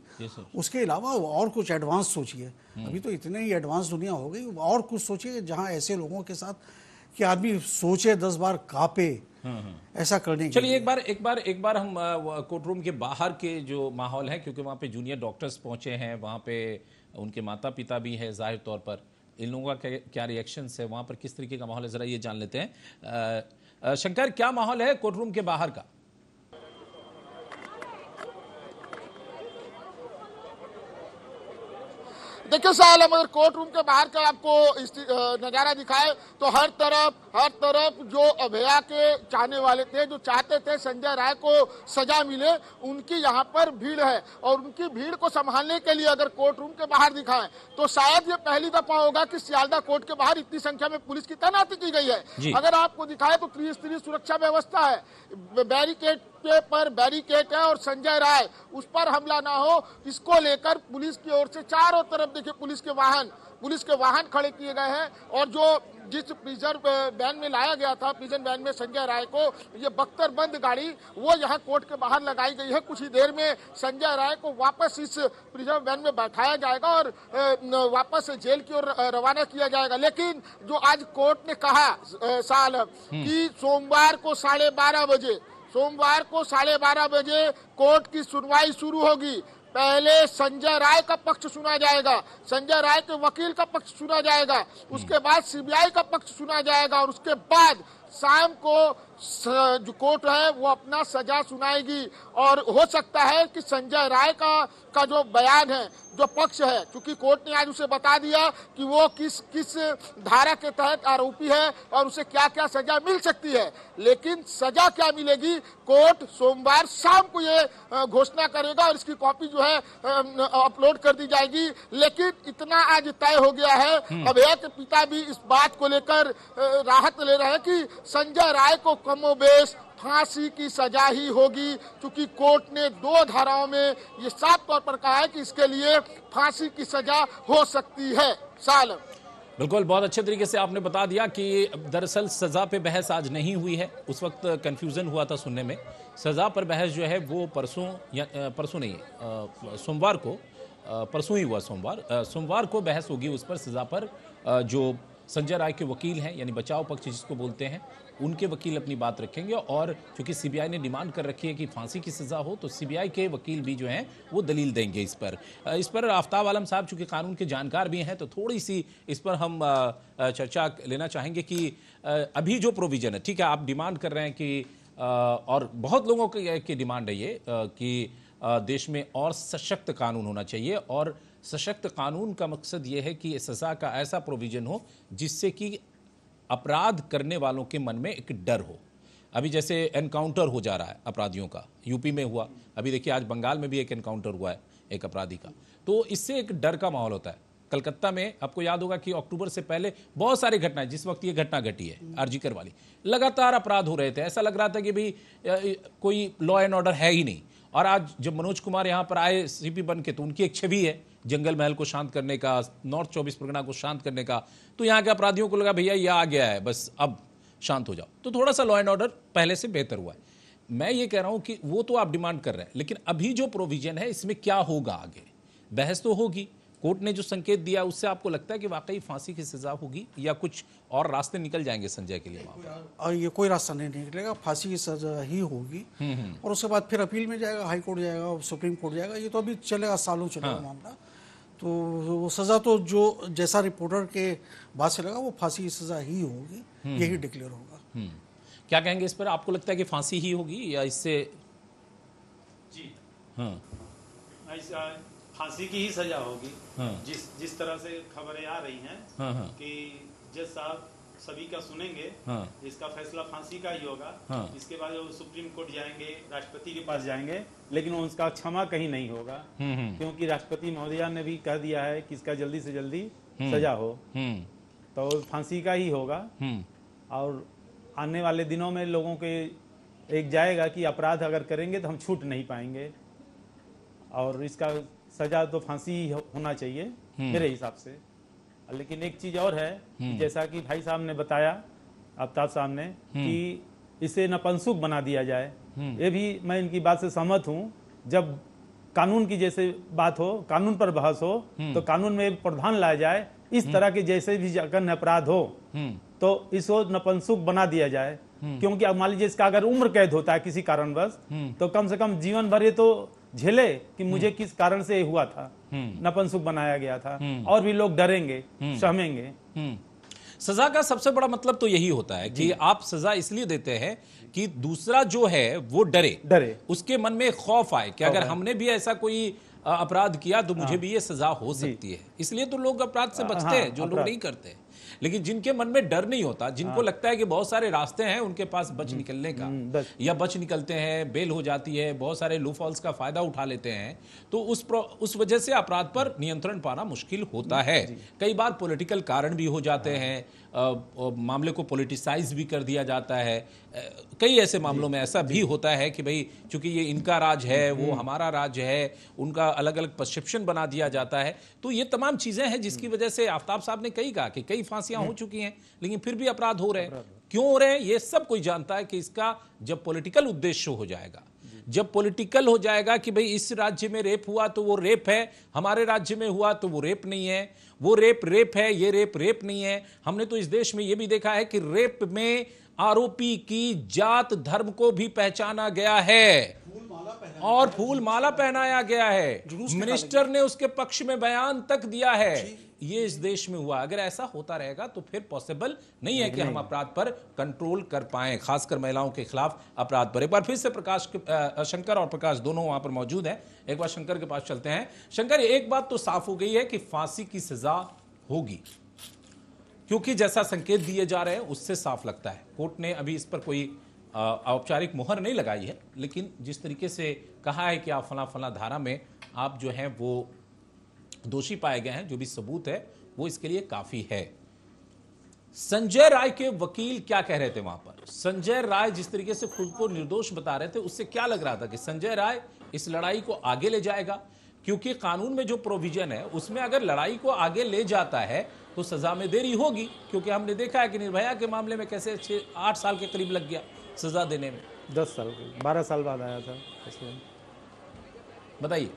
D: उसके अलावा और कुछ एडवांस सोचिए। अभी तो इतने ही एडवांस दुनिया हो गई, और कुछ सोचिए जहाँ ऐसे लोगों के साथ कि आदमी सोचे 10 बार कांपे ऐसा करने के।
A: चलिए एक बार हम कोर्ट रूम के बाहर के जो माहौल है, क्योंकि वहाँ पे जूनियर डॉक्टर्स पहुंचे हैं, वहाँ पे उनके माता पिता भी है, जाहिर तौर पर इन लोगों का क्या रिएक्शंस है, वहाँ पर किस तरीके का माहौल है, जरा ये जान लेते हैं। शंकर, क्या माहौल है कोर्ट रूम के बाहर का?
F: देखिए साहब, अगर कोर्ट रूम के बाहर का आपको नजारा दिखाए तो हर तरफ जो अभया के चाहने वाले थे, जो चाहते थे संजय राय को सजा मिले, उनकी यहाँ पर भीड़ है। और उनकी भीड़ को संभालने के लिए अगर कोर्ट रूम के बाहर दिखाएं तो शायद ये पहली दफा होगा कि सियालदा कोर्ट के बाहर इतनी संख्या में पुलिस की तैनाती की गई है। अगर आपको दिखाए तो त्रिस्तरीय सुरक्षा व्यवस्था है, बैरिकेड पर बैरिकेड है, और संजय राय उस पर हमला ना हो इसको लेकर पुलिस की ओर से चारों तरफ देखिए पुलिस के वाहन पुलिस के वाहन खड़े किए गए हैं और जो जिस प्रिजर्व वैन में लाया गया था, प्रिजन वैन में संजय राय को, ये बख्तरबंद गाड़ी वो यहाँ कोर्ट के बाहर लगाई गई है। कुछ ही देर में संजय राय को वापस इस प्रिजर्व वैन में बैठाया जाएगा और वापस जेल की ओर रवाना किया जाएगा। लेकिन जो आज कोर्ट ने कहा कि सोमवार को 12:30 बजे कोर्ट की सुनवाई शुरू होगी। पहले संजय राय का पक्ष सुना जाएगा, संजय राय के वकील का पक्ष सुना जाएगा, उसके बाद सीबीआई का पक्ष सुना जाएगा और उसके बाद शाम को जो कोर्ट है वो अपना सजा सुनाएगी। और हो सकता है कि संजय राय का जो बयान है, जो पक्ष है, क्योंकि कोर्ट ने आज उसे बता दिया कि वो किस धारा के तहत आरोपी है और उसे क्या क्या सजा मिल सकती है, लेकिन सजा क्या मिलेगी कोर्ट सोमवार शाम को ये घोषणा करेगा और इसकी कॉपी जो है अपलोड कर दी जाएगी। लेकिन इतना आज तय हो गया है, अभय के पिता भी इस बात को लेकर राहत ले रहे हैं कि संजय राय को कमोबेश फांसी की सजा ही होगी, क्योंकि कोर्ट ने 2 धाराओं में ये साफ तौर पर कहा है कि इसके लिए फांसी की सजा हो सकती है। साल
A: बिल्कुल, बहुत अच्छे तरीके से आपने बता दिया कि दरअसल सजा पे बहस आज नहीं हुई है। उस वक्त कंफ्यूजन हुआ था सुनने में। सजा पर बहस जो है वो परसों नहीं, सोमवार को, परसों ही हुआ सोमवार को बहस होगी उस पर, सजा पर। जो संजय राय के वकील हैं, यानी बचाव पक्ष जिसको बोलते हैं, उनके वकील अपनी बात रखेंगे और क्योंकि सीबीआई ने डिमांड कर रखी है कि फांसी की सजा हो, तो सीबीआई के वकील भी जो हैं वो दलील देंगे इस पर। आफ्ताब आलम साहब चूंकि कानून के जानकार भी हैं, तो थोड़ी सी इस पर हम चर्चा लेना चाहेंगे कि अभी जो प्रोविजन है, ठीक है, आप डिमांड कर रहे हैं कि और बहुत लोगों की डिमांड है ये कि देश में और सशक्त कानून होना चाहिए, और सशक्त कानून का मकसद ये है कि सजा का ऐसा प्रोविजन हो जिससे कि अपराध करने वालों के मन में एक डर हो। अभी जैसे एनकाउंटर हो जा रहा है अपराधियों का, यूपी में हुआ, अभी देखिए आज बंगाल में भी एक एनकाउंटर हुआ है एक अपराधी का, तो इससे एक डर का माहौल होता है। कलकत्ता में आपको याद होगा कि अक्टूबर से पहले बहुत सारी घटनाएं, जिस वक्त ये घटना घटी है आरजीकर वाली, लगातार अपराध हो रहे थे, ऐसा लग रहा था कि भाई कोई लॉ एंड ऑर्डर है ही नहीं। और आज जब मनोज कुमार यहाँ पर आए सीपी बन के, तो उनकी एक छवि है जंगल महल को शांत करने का, नॉर्थ 24 परगना को शांत करने का, तो यहाँ के अपराधियों को लगा भैया ये आ गया है, बस अब शांत हो जाओ, तो थोड़ा सा लॉ एंड ऑर्डर पहले से बेहतर हुआ है। मैं ये कह रहा हूं कि वो तो आप डिमांड कर रहे हैं, लेकिन अभी जो प्रोविजन है इसमें क्या होगा आगे? बहस तो होगी, कोर्ट ने जो संकेत दिया उससे आपको लगता है कि वाकई फांसी की सजा होगी या कुछ और रास्ते निकल जाएंगे संजय के लिए?
D: और ये कोई रास्ता नहीं निकलेगा, फांसी की सजा ही होगी। और उसके बाद फिर अपील में जाएगा, हाई कोर्ट जाएगा, सुप्रीम कोर्ट जाएगा, ये तो अभी चलेगा, सालों चलेगा मामला। तो वो सजा तो जो जैसा रिपोर्टर के बात से लगा वो फांसी की सजा ही होगी, यही डिक्लेयर होगा।
A: क्या कहेंगे इस पर? आपको लगता है कि फांसी ही होगी या इससे?
C: जी ऐसा फांसी की ही सजा होगी। जिस तरह से खबरें आ रही हैं कि जज साहब सभी का सुनेंगे, इसका फैसला फांसी का ही होगा। इसके बाद वो सुप्रीम कोर्ट जाएंगे, राष्ट्रपति के पास जाएंगे, लेकिन उसका क्षमा कहीं नहीं होगा, क्योंकि राष्ट्रपति महोदया ने भी कह दिया है कि इसका जल्दी से जल्दी सजा हो, तो फांसी का ही होगा। और आने वाले दिनों में लोगों के एक जाएगा कि अपराध अगर करेंगे तो हम छूट नहीं पाएंगे, और इसका सजा तो फांसी होना चाहिए मेरे हिसाब से। लेकिन एक चीज और है, जैसा कि भाई साहब ने बताया, आफ्ताब साहब ने, कि इसे नपुंसक बना दिया जाए, ये भी मैं इनकी बात से सहमत हूँ। जब कानून की जैसे बात हो, कानून पर बहस हो, तो कानून में प्रावधान लाया जाए, इस तरह के जैसे भी जघन्य अपराध हो तो इसको नपुंसक बना दिया जाए। क्योंकि अब मान लीजिए इसका अगर उम्र कैद होता है किसी कारणवश, तो कम से कम जीवन भर ये तो झेले कि मुझे किस कारण से हुआ था, नपुंसक बनाया गया था, और भी लोग डरेंगे, सहमेंगे।
A: सजा का सबसे बड़ा मतलब तो यही होता है कि आप सजा इसलिए देते हैं कि दूसरा जो है वो डरे, उसके मन में खौफ आए कि अगर हमने भी ऐसा कोई अपराध किया तो मुझे भी ये सजा हो सकती है। इसलिए तो लोग अपराध से बचते हैं, जो लोग नहीं करते। लेकिन जिनके मन में डर नहीं होता, जिनको लगता है कि बहुत सारे रास्ते हैं उनके पास बच निकलने का, या बच निकलते हैं, बेल हो जाती है, बहुत सारे लूपहोल्स का फायदा उठा लेते हैं, तो उस वजह से अपराध पर नियंत्रण पाना मुश्किल होता है। कई बार पॉलिटिकल कारण भी हो जाते हैं, मामले को पॉलिटिसाइज भी कर दिया जाता है। कई ऐसे मामलों में ऐसा भी होता है कि भाई चूंकि ये इनका राज है, वो हमारा राज है, उनका अलग अलग परसेप्शन बना दिया जाता है। तो ये तमाम चीजें हैं जिसकी वजह से आफ्ताब साहब ने कहा कि कई फांसियां हो चुकी हैं, लेकिन फिर भी अपराध हो रहे हैं। क्यों हो रहे हैं ये सब कोई जानता है कि इसका जब पॉलिटिकल उद्देश्य हो जाएगा, जब पॉलिटिकल हो जाएगा कि भाई इस राज्य में रेप हुआ तो वो रेप है, हमारे राज्य में हुआ तो वो रेप नहीं है, वो रेप है, ये रेप नहीं है। हमने तो इस देश में ये भी देखा है कि रेप में आरोपी की जात धर्म को भी पहचाना गया है और फूल माला पहनाया गया है। मिनिस्टर ने उसके पक्ष में बयान तक दिया है। ये इस देश में हुआ। अगर ऐसा होता रहेगा तो फिर पॉसिबल नहीं है कि हम अपराध पर कंट्रोल कर पाएं, खासकर महिलाओं के खिलाफ अपराध पर। एक बार फिर से शंकर और प्रकाश दोनों वहां पर मौजूद हैं। एक बार शंकर के पास चलते हैं। शंकर, एक बात तो साफ हो गई है कि फांसी की सजा होगी, क्योंकि जैसा संकेत दिए जा रहे हैं उससे साफ लगता है। कोर्ट ने अभी इस पर कोई औपचारिक मुहर नहीं लगाई है, लेकिन जिस तरीके से कहा है कि आप फला धारा में आप जो हैं वो दोषी पाए गए हैं, जो भी सबूत है वो इसके लिए काफी है। संजय राय के वकील क्या कह रहे थे वहां पर? संजय राय जिस तरीके से खुद को निर्दोष बता रहे थे, उससे क्या लग रहा था कि संजय राय इस लड़ाई को आगे ले जाएगा? क्योंकि कानून में जो प्रोविजन है उसमें अगर लड़ाई को आगे ले जाता है तो सजा में देरी होगी, क्योंकि हमने देखा है कि निर्भया के मामले में कैसे 8 साल के करीब लग गया सजा देने में।
G: 10 साल 12 साल बाद आया था।
A: बताइए।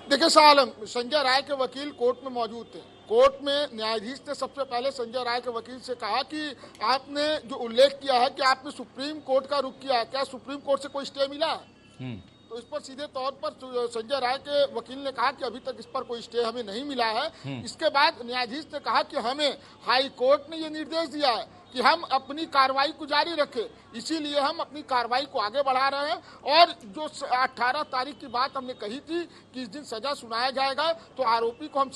F: देखिए सालम, संजय राय के वकील कोर्ट में मौजूद थे। कोर्ट में न्यायाधीश ने सबसे पहले संजय राय के वकील से कहा कि आपने जो उल्लेख किया है कि आपने सुप्रीम कोर्ट का रुख किया है, क्या सुप्रीम कोर्ट से कोई स्टे मिला है? तो इस पर सीधे तौर पर संजय राय के वकील ने कहा कि अभी तक इस पर कोई स्टे हमें नहीं मिला है। इसके बाद न्यायाधीश ने कहा कि हमें हाई कोर्ट ने ये निर्देश दिया है कि हम अपनी कार्रवाई को जारी रखें, इसीलिए हम अपनी कार्रवाई को आगे बढ़ा रहे हैं। और जो 18 तारीख की बात हमने कही थी कि इस दिन सजा सुनाया जाएगा, तो आरोपी को हम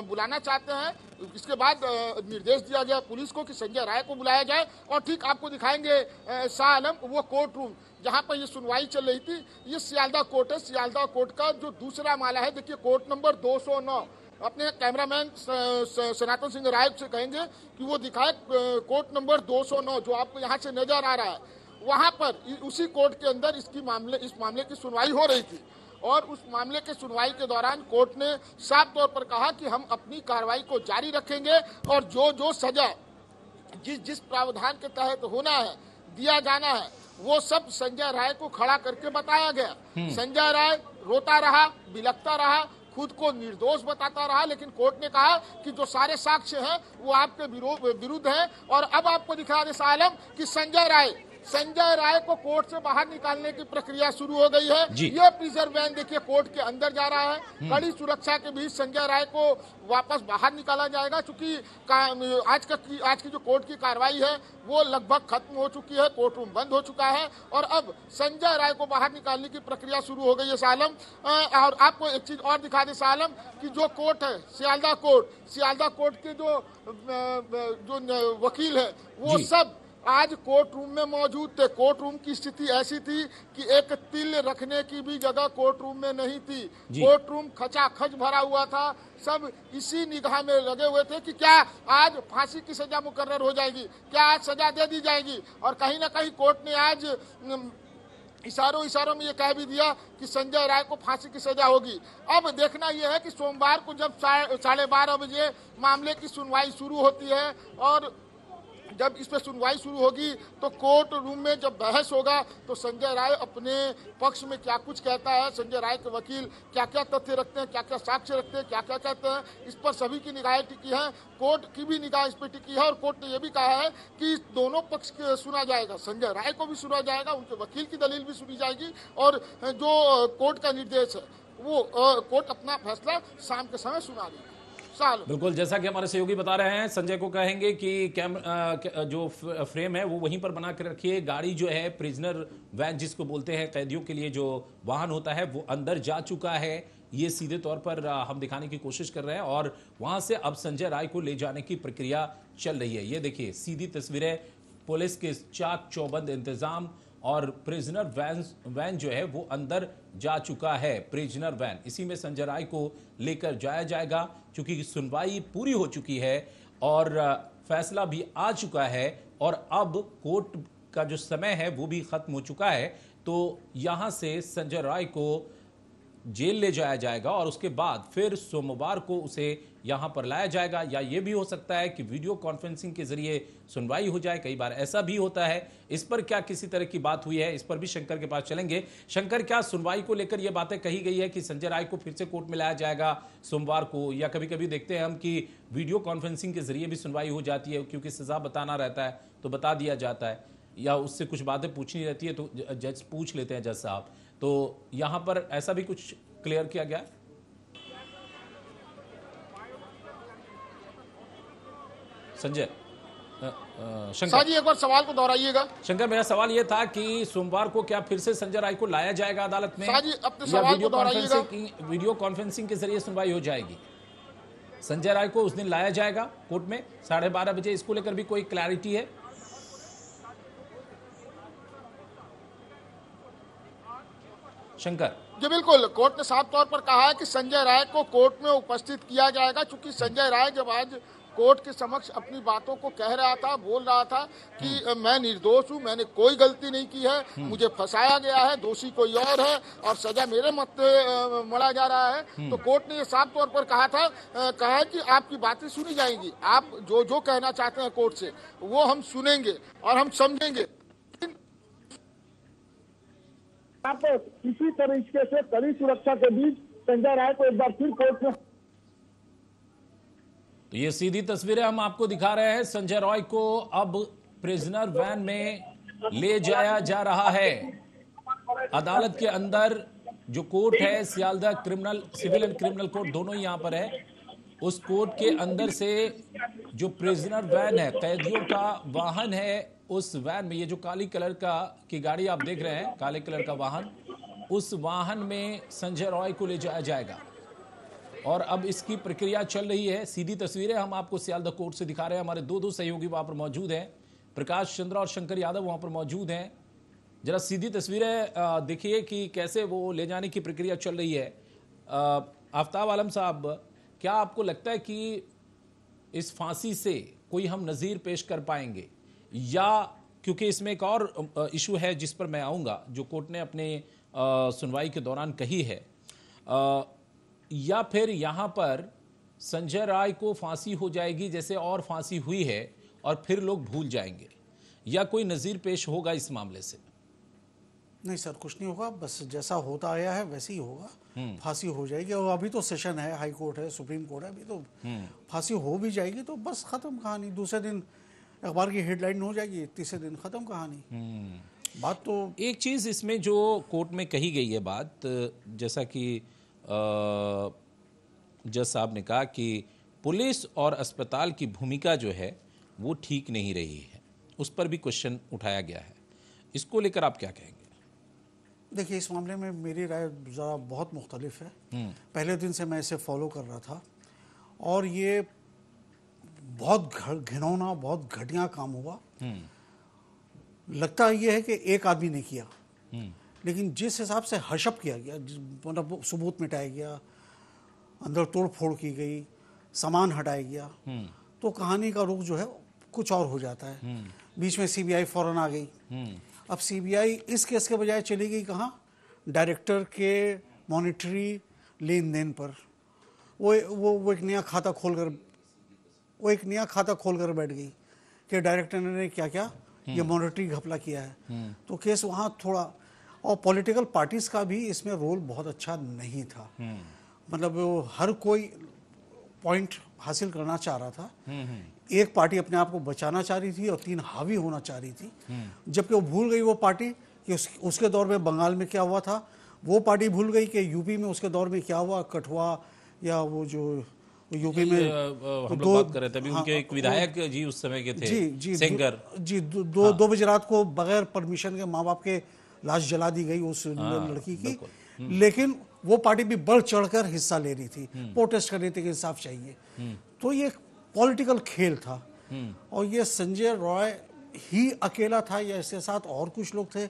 F: बुलाना चाहते हैं। इसके बाद निर्देश दिया गया पुलिस को कि संजय राय को बुलाया जाए। और ठीक आपको दिखाएंगे शाह आलम वो कोर्ट रूम जहां पर ये सुनवाई चल रही थी। ये सियालदा कोर्ट है। सियालदा कोर्ट का जो दूसरा माला है, देखिए कोर्ट नंबर 209। अपने कैमरामैन सनातन सिंह राय से कहेंगे कि वो दिखाए कोर्ट नंबर 209 जो आपको यहाँ से नजर आ रहा है। वहाँ पर उसी कोर्ट के अंदर इस मामले की सुनवाई हो रही थी। और उस मामले के सुनवाई के दौरान कोर्ट ने साफ तौर पर कहा कि हम अपनी कार्रवाई को जारी रखेंगे और जो सजा जिस प्रावधान के तहत होना है, दिया जाना है, वो सब संजय राय को खड़ा करके बताया गया। संजय राय रोता रहा, बिलखता रहा, खुद को निर्दोष बताता रहा, लेकिन कोर्ट ने कहा कि जो सारे साक्ष्य हैं वो आपके विरुद्ध हैं। और अब आपको दिखा दे सालम कि संजय राय को कोर्ट से बाहर निकालने की प्रक्रिया शुरू हो गई है। ये प्रिजर्व वैन देखिए कोर्ट के अंदर जा रहा है। कड़ी सुरक्षा के बीच संजय राय को वापस बाहर निकाला जाएगा, क्योंकि आज की जो कोर्ट की कार्रवाई है वो लगभग खत्म हो चुकी है, कोर्ट रूम बंद हो चुका है और अब संजय राय को बाहर निकालने की प्रक्रिया शुरू हो गई है सालम। और आपको एक चीज और दिखा दे सालम कि जो कोर्ट है सियालदा कोर्ट के जो वकील है वो सब आज कोर्ट रूम में मौजूद थे। कोर्ट रूम की स्थिति ऐसी थी कि एक तिल रखने की भी जगह कोर्ट रूम में नहीं थी। कोर्ट रूम खचाखच भरा हुआ था। सब इसी निगाह में लगे हुए थे कि क्या आज फांसी की सजा मुकर्रर हो जाएगी, क्या आज सजा दे दी जाएगी। और कहीं ना कहीं कोर्ट ने आज इशारों में ये कह भी दिया कि संजय राय को फांसी की सजा होगी। अब देखना यह है कि सोमवार को जब 12:30 बजे मामले की सुनवाई शुरू होती है और जब इस पर सुनवाई शुरू होगी तो कोर्ट रूम में जब बहस होगा तो संजय राय अपने पक्ष में क्या कुछ कहता है, संजय राय के वकील क्या क्या तथ्य रखते हैं, क्या क्या साक्ष्य रखते हैं, क्या क्या कहते हैं, इस पर सभी की निगाहें टिकी हैं। कोर्ट की भी निगाह इस पर टिकी है और कोर्ट ने यह भी कहा है कि दोनों पक्ष सुना जाएगा, संजय राय को भी सुना जाएगा, उनके वकील की दलील भी सुनी जाएगी और जो कोर्ट का निर्देश है वो कोर्ट अपना फैसला शाम के समय सुना देगा।
A: बिल्कुल, जैसा कि हमारे सहयोगी बता रहे हैं, संजय को कहेंगे कि जो फ्रेम है वो वहीं पर बना कर रखिए। गाड़ी जो है प्रिजनर वैन जिसको बोलते हैं, कैदियों के लिए जो वाहन होता है, वो अंदर जा चुका है। ये सीधे तौर पर हम दिखाने की कोशिश कर रहे हैं और वहां से अब संजय राय को ले जाने की प्रक्रिया चल रही है। ये देखिए सीधी तस्वीरें, पुलिस के चाक चौबंद इंतजाम और प्रिजनर वैन जो है वो अंदर जा चुका है। प्रिजनर वैन, इसी में संजय राय को लेकर जाया जाएगा। चूंकि सुनवाई पूरी हो चुकी है और फैसला भी आ चुका है और अब कोर्ट का जो समय है वो भी खत्म हो चुका है, तो यहां से संजय राय को जेल ले जाया जाएगा और उसके बाद फिर सोमवार को उसे यहां पर लाया जाएगा। या ये भी हो सकता है कि वीडियो कॉन्फ्रेंसिंग के जरिए सुनवाई हो जाए, कई बार ऐसा भी होता है। इस पर क्या किसी तरह की बात हुई है, इस पर भी शंकर के पास चलेंगे। शंकर, क्या सुनवाई को लेकर यह बातें कही गई है कि संजय राय को फिर से कोर्ट में लाया जाएगा सोमवार को, या कभी कभी देखते हैं हम कि वीडियो कॉन्फ्रेंसिंग के जरिए भी सुनवाई हो जाती है, क्योंकि सजा बताना रहता है तो बता दिया जाता है, या उससे कुछ बातें पूछनी रहती है तो जज पूछ लेते हैं जज साहब। तो यहां पर ऐसा भी कुछ क्लियर किया गया? संजय, शंकर
F: जी एक बार सवाल को दोहराइएगा।
A: शंकर, मेरा सवाल यह था कि सोमवार को क्या फिर से संजय राय को लाया जाएगा अदालत में,
F: जी अपने सवाल को दोहराइएगा।
A: वीडियो कॉन्फ्रेंसिंग के जरिए सुनवाई हो जाएगी? संजय राय को उस दिन लाया जाएगा कोर्ट में 12:30 बजे, इसको लेकर भी कोई क्लैरिटी है? शंकर
F: जी बिल्कुल, कोर्ट ने साफ तौर पर कहा है कि संजय राय को कोर्ट में उपस्थित किया जाएगा। चूंकि संजय राय जब आज कोर्ट के समक्ष अपनी बातों को कह रहा था, बोल रहा था कि मैं निर्दोष हूं, मैंने कोई गलती नहीं की है, मुझे फंसाया गया है, दोषी कोई और है और सजा मेरे मत पे मढ़ा जा रहा है, तो कोर्ट ने ये साफ तौर पर कहा है कि आपकी बातें सुनी जाएंगी, आप जो जो कहना चाहते हैं कोर्ट से वो हम सुनेंगे और हम समझेंगे।
E: आप इसी तरीके से कड़ी सुरक्षा के बीच संजय राय को एक बार फिर कोर्ट में,
A: तो ये सीधी तस्वीरें हम आपको दिखा रहे हैं। संजय राय को अब प्रिजनर वैन में ले जाया जा रहा है। अदालत के अंदर जो कोर्ट है, Sealdah criminal, civil and criminal court दोनों ही यहां पर है, उस कोर्ट के अंदर से जो प्रिजनर वैन है, कैदियों का वाहन है, उस वैन में ये जो काली कलर की गाड़ी आप देख रहे हैं, काले कलर का वाहन, उस वाहन में संजय राय को ले जाया जाएगा और अब इसकी प्रक्रिया चल रही है। सीधी तस्वीरें हम आपको सियालदह कोर्ट से दिखा रहे हैं। हमारे दो सहयोगी वहां पर मौजूद हैं, प्रकाश चंद्र और शंकर यादव वहां पर मौजूद हैं। जरा सीधी तस्वीरें देखिए कि कैसे वो ले जाने की प्रक्रिया चल रही है। आफ्ताब आलम साहब, क्या आपको लगता है कि इस फांसी से कोई हम नज़ीर पेश कर पाएंगे, या क्योंकि इसमें एक और इशू है जिस पर मैं आऊँगा, जो कोर्ट ने अपने सुनवाई के दौरान कही है, या फिर यहाँ पर संजय राय को फांसी हो जाएगी जैसे और फांसी हुई है और फिर लोग भूल जाएंगे, या कोई नज़ीर पेश होगा इस मामले से?
D: नहीं सर, कुछ नहीं होगा, बस जैसा होता आया है वैसे ही होगा। फांसी हो जाएगी और अभी तो सेशन है, हाई कोर्ट है, सुप्रीम कोर्ट है, अभी तो फांसी हो भी जाएगी तो बस खत्म कहानी। दूसरे दिन अखबार की हेडलाइन हो जाएगी, तीसरे दिन खत्म कहानी। बात तो
A: एक चीज इसमें जो कोर्ट में कही गई है बात, जैसा कि जज साहब ने कहा कि पुलिस और अस्पताल की भूमिका जो है वो ठीक नहीं रही है, उस पर भी क्वेश्चन उठाया गया है। इसको लेकर आप क्या कहेंगे?
D: देखिए, इस मामले में मेरी राय ज़रा बहुत मुख्तलिफ है। पहले दिन से मैं इसे फॉलो कर रहा था और ये बहुत घिनौना, बहुत घटिया काम हुआ। लगता ये है कि एक आदमी ने किया, लेकिन जिस हिसाब से हशप किया गया, मतलब सबूत मिटाया गया, अंदर तोड़ फोड़ की गई, सामान हटाया गया, तो कहानी का रुख जो है कुछ और हो जाता है। बीच में सीबीआई फौरन आ गई। अब सीबीआई इस केस के बजाय चली गई कहाँ? डायरेक्टर के मॉनिटरी लेन देन पर। वो एक नया खाता खोलकर बैठ गई कि डायरेक्टर ने क्या क्या ये मॉनिटरी घपला किया है। तो केस वहाँ थोड़ा, और पॉलिटिकल पार्टीज का भी इसमें रोल बहुत अच्छा नहीं था। मतलब वो हर कोई पॉइंट हासिल करना चाह रहा था। एक पार्टी अपने आप को बचाना चाह रही थी और तीन हावी होना चाह रही थी, जबकि वो भूल गई वो पार्टी कि उसके दौर में बंगाल में क्या हुआ था, वो पार्टी भूल गई कि यूपी में उसके दौर में क्या हुआ, कठुआ या वो जो यूपी में
A: हम लोग बात कर रहे थे अभी, उनके एक विधायक जी उस समय के थे,
D: जी
A: सेंगर
D: जी, दो बजे रात को बगैर परमिशन के माँ बाप के लाश जला दी गई उस लड़की की। लेकिन वो पार्टी भी बढ़ चढ़कर हिस्सा ले रही थी, प्रोटेस्ट कर रही थी कि इंसाफ चाहिए। तो ये पॉलिटिकल खेल था और ये संजय रॉय ही अकेला था या इसके साथ और कुछ लोग थे।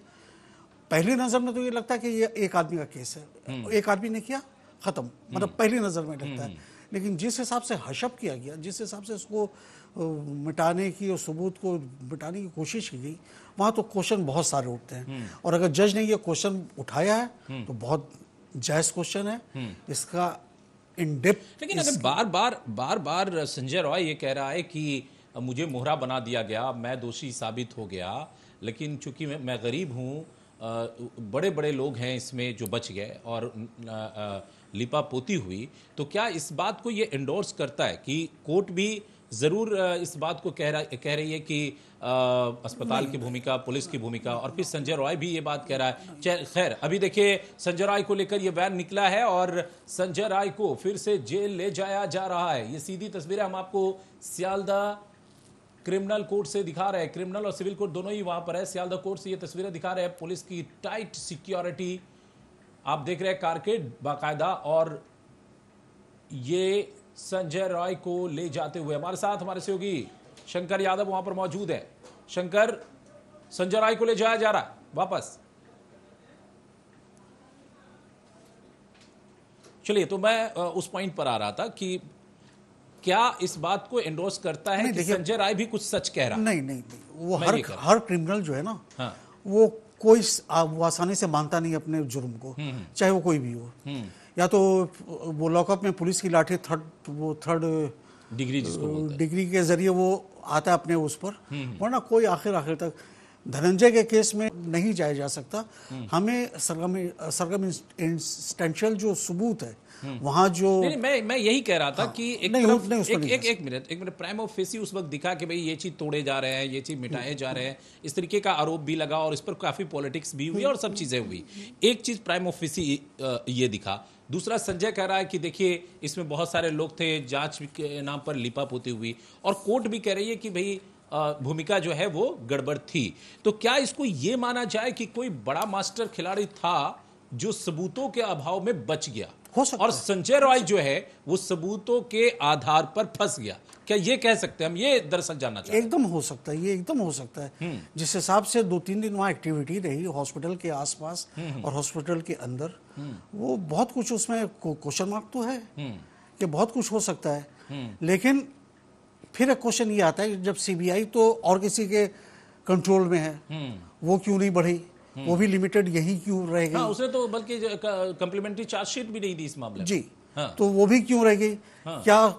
D: पहली नजर में तो ये लगता है कि ये एक आदमी का केस है, एक आदमी ने किया, खत्म, मतलब पहली नजर में लगता है। लेकिन जिस हिसाब से हशप किया गया, जिस हिसाब से उसको मिटाने की और सबूत को मिटाने की कोशिश की गई, वहाँ तो क्वेश्चन बहुत सारे उठते हैं। और अगर जज ने ये क्वेश्चन उठाया है तो बहुत जायज क्वेश्चन है, इसका इन डेप्थ।
A: लेकिन अगर बार बार संजय रॉय ये कह रहा है कि मुझे मोहरा बना दिया गया, मैं दोषी साबित हो गया, लेकिन चूंकि मैं गरीब हूँ, बड़े बड़े लोग हैं इसमें जो बच गए और लिपापोती हुई, तो क्या इस बात को ये एंडोर्स करता है कि कोर्ट भी जरूर इस बात को कह रही है कि अस्पताल की भूमिका, पुलिस की भूमिका, और फिर संजय रॉय भी ये बात कह रहा है। खैर, अभी देखिए संजय रॉय को लेकर ये बयान निकला है और संजय रॉय को फिर से जेल ले जाया जा रहा है। ये सीधी तस्वीरें हम आपको सियालदह क्रिमिनल कोर्ट से दिखा रहे हैं, क्रिमिनल और सिविल कोर्ट दोनों ही वहां पर है। सियालदह कोर्ट से ये तस्वीरें दिखा रहे हैं, पुलिस की टाइट सिक्योरिटी आप देख रहे हैं, कारकेड बाकायदा, और ये संजय रॉय को ले जाते हुए हमारे साथ हमारे सहयोगी शंकर यादव वहां पर मौजूद है। शंकर, संजय रॉय को ले जाया जा रहा है वापस। चलिए, तो मैं उस पॉइंट पर आ रहा था कि क्या इस बात को एंडोर्स करता है कि संजय राय भी कुछ सच कह रहा है?
D: नहीं, वो हर क्रिमिनल जो है ना,
A: हाँ।
D: वो आसानी से मानता नहीं अपने जुर्म को, चाहे वो कोई भी हो। या तो वो लॉकअप में पुलिस की लाठी थर्ड डिग्री के जरिए वो आता है अपने उस पर, वरना कोई आखिर तक धनंजय के केस में नहीं जाया जा सकता। हमें सर्कमस्टेंशियल जो सबूत है वहां जो
A: नहीं, मैं यही कह रहा था कि एक मिनट प्राइमो फेसी उस वक्त दिखा कि भाई ये चीज तोड़े जा रहे हैं, ये चीज मिटाए जा रहे हैं, इस तरीके का आरोप भी लगा और इस पर काफी पॉलिटिक्स भी हुई और सब चीजें हुई। एक चीज प्राइमो फेसी ये दिखा। दूसरा, संजय कह रहा है कि देखिए इसमें बहुत सारे लोग थे, जांच के नाम पर लिपापोती हुई, और कोर्ट भी कह रही है कि भाई भूमिका जो है वो गड़बड़ थी। तो क्या इसको ये माना जाए कि कोई बड़ा मास्टर खिलाड़ी था जो सबूतों के अभाव में बच गया,
D: हो सकता
A: और संजय रॉय जो है वो सबूतों के आधार पर फंस गया? क्या ये कह सकते हैं हम? ये दरअसल जानना चाहते हैं।
D: एकदम हो सकता है, ये एकदम हो सकता है। जिस हिसाब से 2-3 दिन वहाँ एक्टिविटी रही हॉस्पिटल के आसपास और हॉस्पिटल के अंदर, वो बहुत कुछ उसमें क्वेश्चन मार्क तो है कि बहुत कुछ हो सकता है। लेकिन फिर एक क्वेश्चन ये आता है, जब सीबीआई तो और किसी के कंट्रोल में है, वो क्यों नहीं बढ़ी, वो भी लिमिटेड यही क्यों रह गई?
A: हाँ, उसने तो बल्कि कम्प्लीमेंट्री चार्जशीट भी नहीं दी इस मामले में
D: जी।
A: हाँ।
D: तो वो भी क्यों रह गई? हाँ। क्या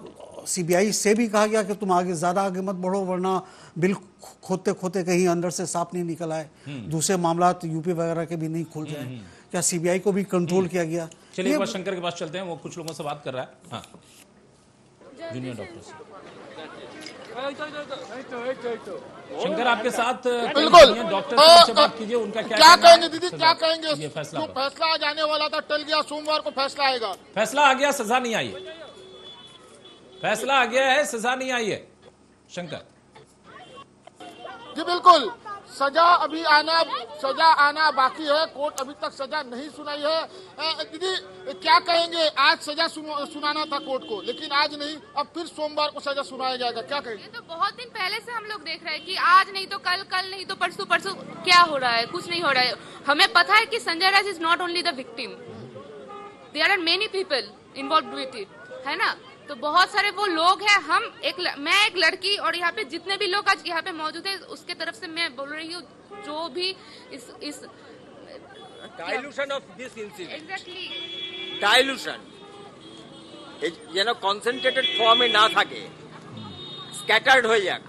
D: सीबीआई से भी कहा गया कि तुम ज्यादा आगे मत बढ़ो, वरना बिल खोदते खोदते कहीं अंदर से सांप नहीं निकल आए, दूसरे मामला यूपी वगैरह के भी नहीं खुल जाए? क्या सीबीआई को भी कंट्रोल किया गया?
A: चलिए एक बार शंकर के पास चलते हैं, वो कुछ लोगों से बात कर रहा है। हाँ, जूनियर डॉक्टर शंकर आपके साथ
F: बिल्कुल
A: डॉक्टर से बात कीजिए, उनका
F: क्या कहेंगे दीदी, क्या कहेंगे?
A: ये फैसला
F: जो फैसला आज आने वाला था टल गया, सोमवार को फैसला आएगा।
A: फैसला आ गया, सजा नहीं आई है। फैसला आ गया है, सजा नहीं आई है। शंकर
F: जी बिल्कुल, सजा आना बाकी है। कोर्ट अभी तक सजा नहीं सुनाई है। दीदी क्या कहेंगे? आज सजा सुनाना था कोर्ट को, लेकिन आज नहीं, अब फिर सोमवार को सजा सुनाया जाएगा, क्या कहेंगे?
H: ये तो बहुत दिन पहले से हम लोग देख रहे हैं कि आज नहीं तो कल, कल नहीं तो परसों क्या हो रहा है, कुछ नहीं हो रहा है। हमें पता है कि Sanjay Raj is not only the victim, there are many people involve with it, है ना? तो बहुत सारे वो लोग हैं। मैं एक लड़की, और यहाँ पे जितने भी लोग आज यहाँ पे मौजूद है, उसके तरफ से मैं बोल रही हूँ, जो भी इस
I: dilution of this incident,
H: exactly
I: dilution যেন কনসেন্ট্রেটেড ফর্মে না থাকে, স্ক্যাটার্ড হয়ে যাক।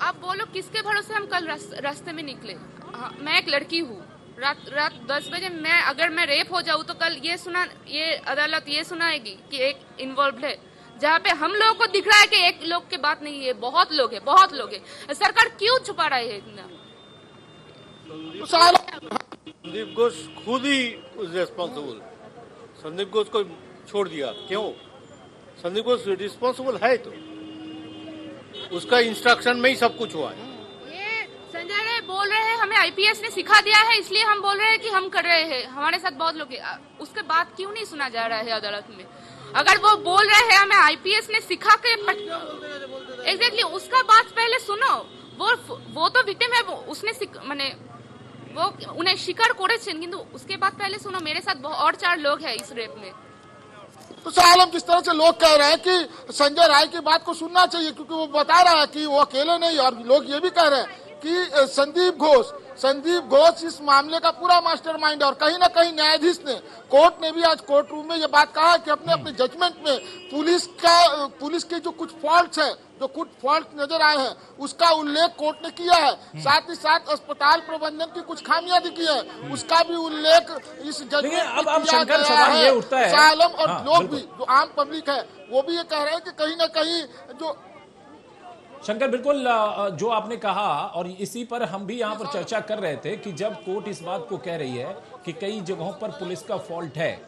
H: आप बोलो किसके भरोसे हम कल रास्ते में निकले? मैं एक लड़की हूँ, रात 10 बजे अगर मैं रेप हो जाऊँ तो कल ये अदालत ये सुनाएगी कि एक इन्वॉल्व है, जहाँ पे हम लोगों को दिख रहा है कि एक लोग की बात नहीं है, बहुत लोग है। सरकार क्यों छुपा रही है इतना?
J: संदीप घोष खुद ही रिस्पॉन्सिबल, संदीप घोष को छोड़ दिया, क्यों? संदीप घोष रिस्पॉन्सिबल है, तो उसका इंस्ट्रक्शन में ही सब कुछ हुआ है।
H: ये संजय राय बोल रहे हैं हमें आईपीएस ने सिखा दिया है इसलिए हम बोल रहे हैं कि हम कर रहे हैं, हमारे साथ बहुत लोग, उसके बाद क्यों नहीं सुना जा रहा है अदालत में? अगर वो बोल रहे हैं हमें आईपीएस ने सिखा के, एग्जैक्टली उसका बात पहले सुनो। वो तो विक्टिम है, उसने माने वो उन्हें शिकार करेছেন, কিন্তু उसके बाद पहले सुनो मेरे साथ और 4 लोग हैं इस रेप में।
F: तो सालम जिस तरह से लोग कह रहे हैं कि संजय राय की बात को सुनना चाहिए, क्योंकि वो बता रहा है कि वो अकेले नहीं, और लोग ये भी कह रहे हैं कि संदीप घोष इस मामले का पूरा मास्टरमाइंड है। और कहीं ना कहीं न्यायाधीश ने, कोर्ट ने भी आज कोर्ट रूम में ये बात कहा कि अपने अपने जजमेंट में पुलिस के जो कुछ फॉल्ट्स है, जो कुछ फॉल्ट नजर आए हैं, उसका उल्लेख कोर्ट ने किया है। साथ ही साथ अस्पताल प्रबंधन की कुछ खामियां दिखी है, उसका भी उल्लेख इस जजमेंट में किया गया है। सालम और लोग भी, जो आम पब्लिक है, वो भी ये कह रहे हैं कि कहीं ना कहीं जो
A: शंकर, बिल्कुल जो आपने कहा, और इसी पर हम भी यहाँ पर चर्चा कर रहे थे कि जब कोर्ट इस बात को कह रही है कि कई जगहों पर पुलिस का फॉल्ट है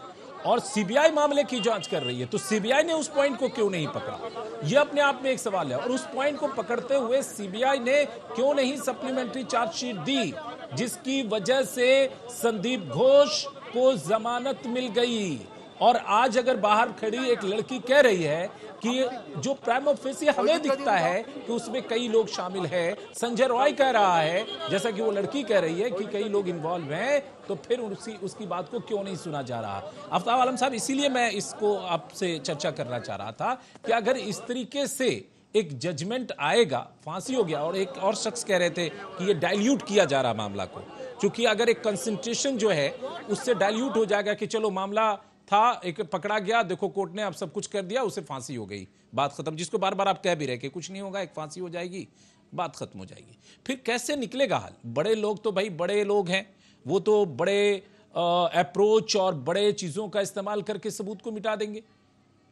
A: और सीबीआई मामले की जांच कर रही है, तो सीबीआई ने उस पॉइंट को क्यों नहीं पकड़ा? यह अपने आप में एक सवाल है। और उस पॉइंट को पकड़ते हुए सीबीआई ने क्यों नहीं सप्लीमेंट्री चार्जशीट दी, जिसकी वजह से संदीप घोष को जमानत मिल गई? और आज अगर बाहर खड़ी एक लड़की कह रही है कि जो प्राइमा फेसी हमें दिखता है कि उसमें कई लोग शामिल हैं, संजय रॉय कह रहा है, जैसा कि वो लड़की कह रही है कि कई लोग इन्वॉल्व हैं, तो फिर उसकी बात को क्यों नहीं सुना जा रहा? आफ्ताब आलम साहब, इसीलिए मैं इसको आपसे चर्चा करना चाह रहा था कि अगर इस तरीके से एक जजमेंट आएगा, फांसी हो गया, और एक और शख्स कह रहे थे कि ये डाइल्यूट किया जा रहा मामला को, क्योंकि अगर एक कंसंट्रेशन जो है उससे डाइल्यूट हो जाएगा कि चलो मामला था, एक पकड़ा गया, देखो कोर्ट ने अब सब कुछ कर दिया, उसे फांसी हो गई, बात खत्म। जिसको बार बार आप कह भी रहे कि कुछ नहीं होगा, एक फांसी हो जाएगी, बात खत्म हो जाएगी। फिर कैसे निकलेगा हल? बड़े लोग तो भाई बड़े लोग हैं, वो तो बड़े अप्रोच और बड़े चीजों का इस्तेमाल करके सबूत को मिटा देंगे,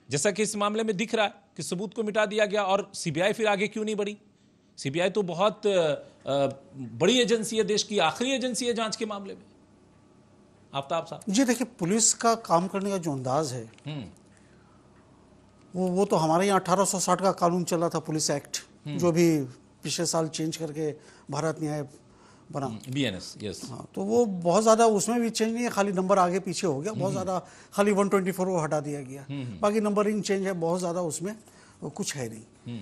A: जैसा कि इस मामले में दिख रहा है कि सबूत को मिटा दिया गया। और सीबीआई फिर आगे क्यों नहीं बढ़ी? सीबीआई तो बहुत बड़ी एजेंसी है, देश की आखिरी एजेंसी है जांच के मामले में। आफ्ताब साहब
D: जी देखिए, पुलिस का काम करने का जो अंदाज है वो तो हमारे यहाँ 1860 का कानून चला था, पुलिस एक्ट, जो भी पिछले साल चेंज करके भारत न्याय बना,
A: बीएनएस, यस।
D: हाँ, तो वो बहुत ज़्यादा उसमें भी चेंज नहीं है, खाली नंबर आगे पीछे हो गया, बहुत ज़्यादा, खाली 124 वो हटा दिया गया, बाकी नंबरिंग चेंज है, बहुत ज़्यादा उसमें कुछ है नहीं।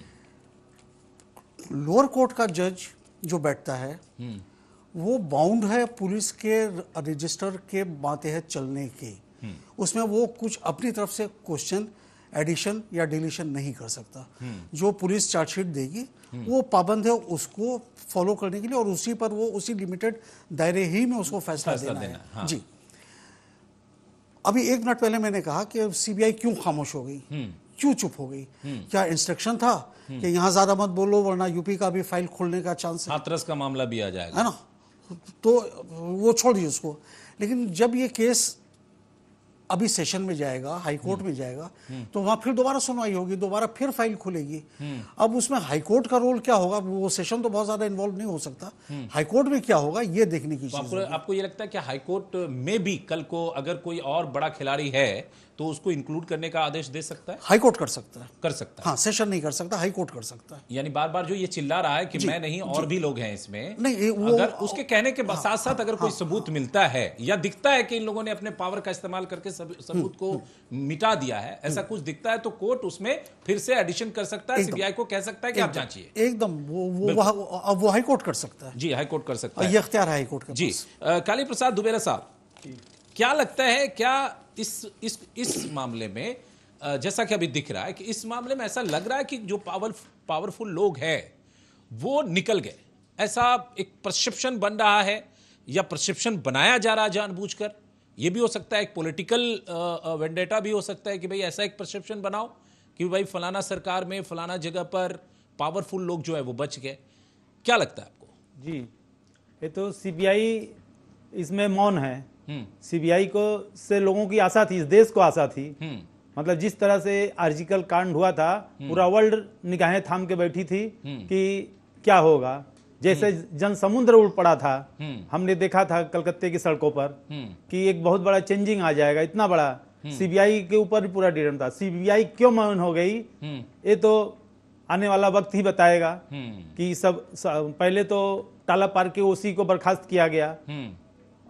D: लोअर कोर्ट का जज जो बैठता है वो बाउंड है पुलिस के रजिस्टर के मातहत चलने के, उसमें वो कुछ अपनी तरफ से क्वेश्चन, एडिशन या डिलीशन नहीं कर सकता। जो पुलिस चार्जशीट देगी वो पाबंद है उसको फॉलो करने के लिए, और उसी पर वो उसी लिमिटेड दायरे ही में उसको फैसला देना है। हाँ। जी, अभी 1 मिनट पहले मैंने कहा कि सीबीआई क्यों खामोश हो गई, क्यों चुप हो गई? क्या इंस्ट्रक्शन था कि यहाँ ज्यादा मत बोलो वरना यूपी का भी फाइल खोलने का चांस है,
A: हाथरस का मामला भी आ जाएगा,
D: है ना? तो वो छोड़ दीजिए उसको। लेकिन जब ये केस अभी सेशन में जाएगा, हाई कोर्ट में जाएगा, तो वहां फिर दोबारा सुनवाई होगी, दोबारा फिर फाइल खुलेगी। अब उसमें हाई कोर्ट का रोल क्या होगा? वो सेशन तो बहुत ज्यादा इन्वॉल्व नहीं हो सकता, हाई कोर्ट में क्या होगा ये देखने की चीज है।
A: आपको ये लगता है कि हाई कोर्ट में भी कल को अगर कोई और बड़ा खिलाड़ी है तो उसको इंक्लूड करने का आदेश दे सकता है?
D: हाई कोर्ट कर सकता है,
A: कर सकता है।
D: हाँ, सेशन नहीं कर सकता, हाई कोर्ट कर सकता है।
A: यानी बार बार जो ये चिल्ला रहा है कि मैं नहीं और भी लोग हैं इसमें,
D: नहीं, वो
A: अगर उसके कहने के साथ साथ अगर कोई सबूत मिलता है या दिखता है कि इन लोगों ने अपने पावर का इस्तेमाल करके सबूत को मिटा दिया है, ऐसा कुछ दिखता है, तो कोर्ट उसमें फिर से एडिशन कर सकता है, सीबीआई को कह सकता है कि आप जांचिए।
D: एकदम, वो हाई कोर्ट कर सकता है।
A: जी, हाई कोर्ट कर सकता है,
D: ये अख्तियार है हाई कोर्ट का।
A: जी, काली प्रसाद दुबेरा साहब, क्या लगता है, क्या इस मामले में, जैसा कि अभी दिख रहा है कि इस मामले में ऐसा लग रहा है कि जो पावरफुल लोग हैं वो निकल गए, ऐसा एक परसेप्शन बन रहा है या परसेप्शन बनाया जा रहा है जानबूझकर? ये भी हो सकता है एक पॉलिटिकल वेंडेटा भी हो सकता है कि भाई ऐसा एक परसेप्शन बनाओ कि भाई फलाना सरकार में फलाना जगह पर पावरफुल लोग जो है वो बच गए। क्या लगता है आपको?
G: जी, ये तो सीबीआई इसमें मौन है। सीबीआई को से लोगों की आशा थी, इस देश को आशा थी, मतलब जिस तरह से आर्जिकल कांड हुआ था, पूरा वर्ल्ड निगाहें थाम के बैठी थी कि क्या होगा। जैसे जन समुद्र उड़ पड़ा था, हमने देखा था कलकत्ते की सड़कों पर कि एक बहुत बड़ा चेंजिंग आ जाएगा, इतना बड़ा। सीबीआई के ऊपर भी पूरा डीएम था। सीबीआई क्यों मौन हो गई ये तो आने वाला वक्त ही बताएगा कि सब पहले तो टाला पार्क के ओसी को बर्खास्त किया गया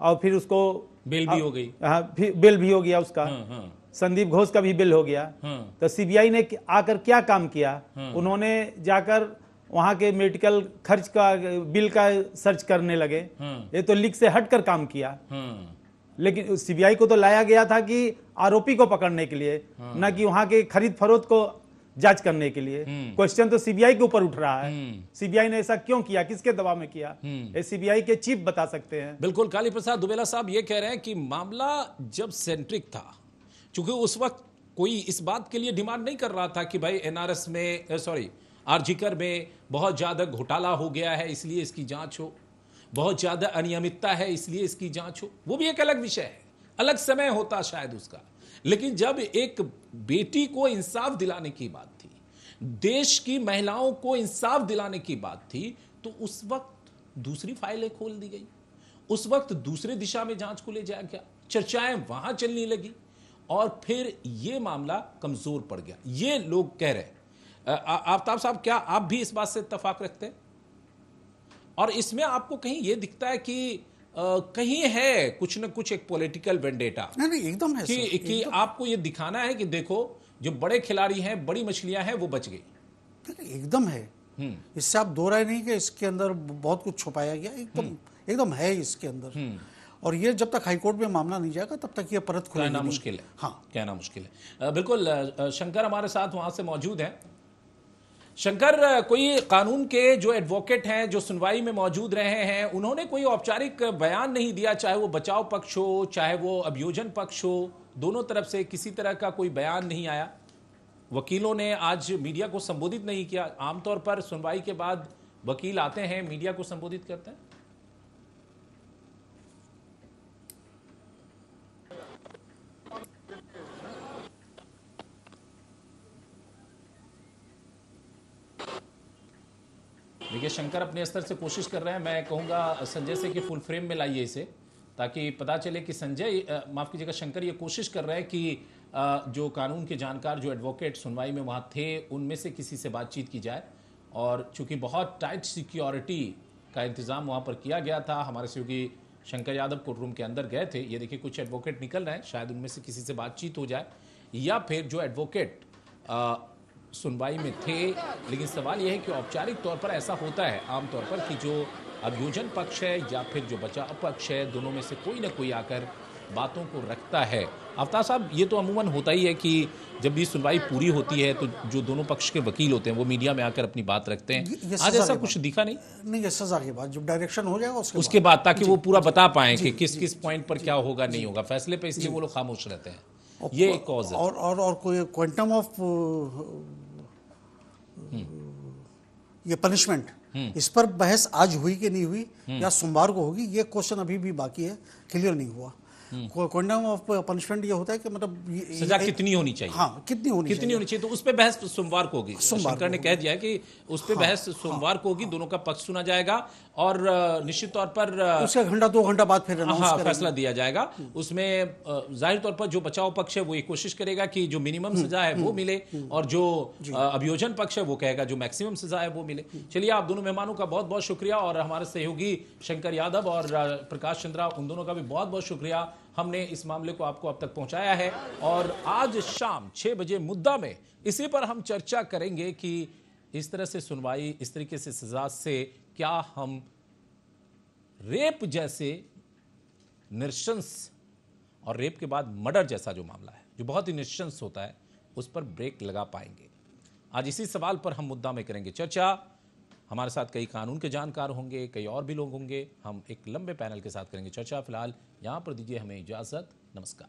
G: और फिर उसको
A: बेल भी हो गई।
G: हाँ, फिर बेल भी हो गया उसका। संदीप घोष का भी बिल हो गया। तो सीबीआई ने आकर क्या काम किया, उन्होंने जाकर वहां के मेडिकल खर्च का बिल का सर्च करने लगे। ये तो लीक से हटकर काम किया। लेकिन सीबीआई को तो लाया गया था कि आरोपी को पकड़ने के लिए, न कि वहां के खरीद फरोख्त को जांच करने के लिए। क्वेश्चन तो सीबीआई के ऊपर उठ रहा है। सीबीआई ने ऐसा क्यों किया, किसके दबाव में किया, ये सीबीआई के चीफ बता सकते हैं।
A: बिल्कुल, काली प्रसाद दुबेला साहब ये कह रहे हैं कि मामला जब सेंट्रिक था, चूंकि उस वक्त कोई इस बात के लिए डिमांड नहीं कर रहा था कि भाई एनआरएस में आरजीकर में बहुत ज्यादा घोटाला हो गया है इसलिए इसकी जांच हो, बहुत ज्यादा अनियमितता है इसलिए इसकी जांच हो, वो भी एक अलग विषय है, अलग समय होता शायद उसका। लेकिन जब एक बेटी को इंसाफ दिलाने की बात थी, देश की महिलाओं को इंसाफ दिलाने की बात थी, तो उस वक्त दूसरी फाइलें खोल दी गई, उस वक्त दूसरे दिशा में जांच को ले जाया गया, चर्चाएं वहां चलने लगी और फिर यह मामला कमजोर पड़ गया, ये लोग कह रहे हैं। आफ्ताब साहब, क्या आप भी इस बात से इत्तेफाक रखते हैं? और इसमें आपको कहीं यह दिखता है कि कहीं है कुछ न कुछ एक पॉलिटिकल वेंडेटा?
D: नहीं, एकदम है
A: कि आपको यह दिखाना है कि देखो जो बड़े खिलाड़ी हैं, बड़ी मछलियां हैं, वो बच गई।
D: एकदम है, इससे आप दो राय नहीं कि इसके अंदर बहुत कुछ छुपाया गया, एकदम है इसके अंदर। और ये जब तक हाईकोर्ट में मामला नहीं जाएगा तब तक ये परत खुलेगी
A: कहना मुश्किल है।
D: हाँ,
A: कहना मुश्किल है। बिल्कुल, शंकर हमारे साथ वहां से मौजूद हैं। शंकर, कोई कानून के जो एडवोकेट हैं जो सुनवाई में मौजूद रहे हैं, उन्होंने कोई औपचारिक बयान नहीं दिया, चाहे वो बचाव पक्ष हो चाहे वो अभियोजन पक्ष हो, दोनों तरफ से किसी तरह का कोई बयान नहीं आया। वकीलों ने आज मीडिया को संबोधित नहीं किया। आमतौर पर सुनवाई के बाद वकील आते हैं, मीडिया को संबोधित करते हैं। देखिए, शंकर अपने स्तर से कोशिश कर रहे हैं। मैं कहूंगा संजय से कि फुल फ्रेम में लाइए इसे, ताकि पता चले कि संजय, माफ कीजिएगा शंकर, ये कोशिश कर रहे हैं कि जो कानून के जानकार, जो एडवोकेट सुनवाई में वहाँ थे, उनमें से किसी से बातचीत की जाए। और चूंकि बहुत टाइट सिक्योरिटी का इंतजाम वहाँ पर किया गया था, हमारे सहयोगी शंकर यादव कोर्ट रूम के अंदर गए थे। ये देखिए कुछ एडवोकेट निकल रहे हैं, शायद उनमें से किसी से बातचीत हो जाए, या फिर जो एडवोकेट सुनवाई में थे। लेकिन सवाल यह है कि औपचारिक तौर पर ऐसा होता है आमतौर पर कि जो अभियोजन पक्ष है या फिर जो बचाव पक्ष है, दोनों में से कोई ना कोई आकर बातों को रखता है। आफ्ताब साहब, ये तो अमूमन होता ही है कि जब भी सुनवाई पूरी होती है तो जो दोनों पक्ष के वकील होते हैं वो मीडिया में आकर अपनी बात रखते हैं। आज ऐसा कुछ दिखा नहीं।
D: ये सजा के बाद जब डायरेक्शन हो जाएगा
A: उसके बाद, ताकि वो पूरा बता पाएं कि किस किस पॉइंट पर क्या होगा नहीं होगा फैसले पे, इसलिए वो लोग खामोश रहते हैं। ये एक कॉज है।
D: और कोई क्वांटम ऑफ ये पनिशमेंट, इस पर बहस आज हुई कि नहीं हुई या सोमवार को होगी, ये क्वेश्चन अभी भी बाकी है, क्लियर नहीं हुआ। क्वांटम ऑफ पनिशमेंट ये होता है कि मतलब
A: सजा कितनी होनी चाहिए।
D: हाँ, कितनी होनी चाहिए,
A: तो उस पे बहस सोमवार को होगी। शंकर ने कह दिया है कि उस पे बहस सोमवार को होगी, दोनों का पक्ष सुना जाएगा और निश्चित तौर पर
D: उसके घंटा 2 घंटा बाद फिर
A: फैसला दिया जाएगा। उसमें जाहिर तौर पर जो बचाव पक्ष है वो ये कोशिश करेगा कि जो मिनिमम सजा है वो मिले, और जो अभियोजन पक्ष है वो कहेगा जो मैक्सिमम सजा है वो मिले। चलिए, आप दोनों मेहमानों का बहुत बहुत शुक्रिया, और हमारे सहयोगी शंकर यादव और प्रकाश चंद्रा, उन दोनों का भी बहुत बहुत शुक्रिया। हमने इस मामले को आपको अब तक पहुंचाया है, और आज शाम 6 बजे मुद्दा में इसी पर हम चर्चा करेंगे कि इस तरह से सुनवाई, इस तरीके से सजा से क्या हम रेप जैसे नृशंस और रेप के बाद मर्डर जैसा जो मामला है, जो बहुत ही नृशंस होता है, उस पर ब्रेक लगा पाएंगे। आज इसी सवाल पर हम मुद्दा में करेंगे चर्चा। हमारे साथ कई कानून के जानकार होंगे, कई और भी लोग होंगे। हम एक लंबे पैनल के साथ करेंगे चर्चा। फिलहाल यहां पर दीजिए हमें इजाजत। नमस्कार।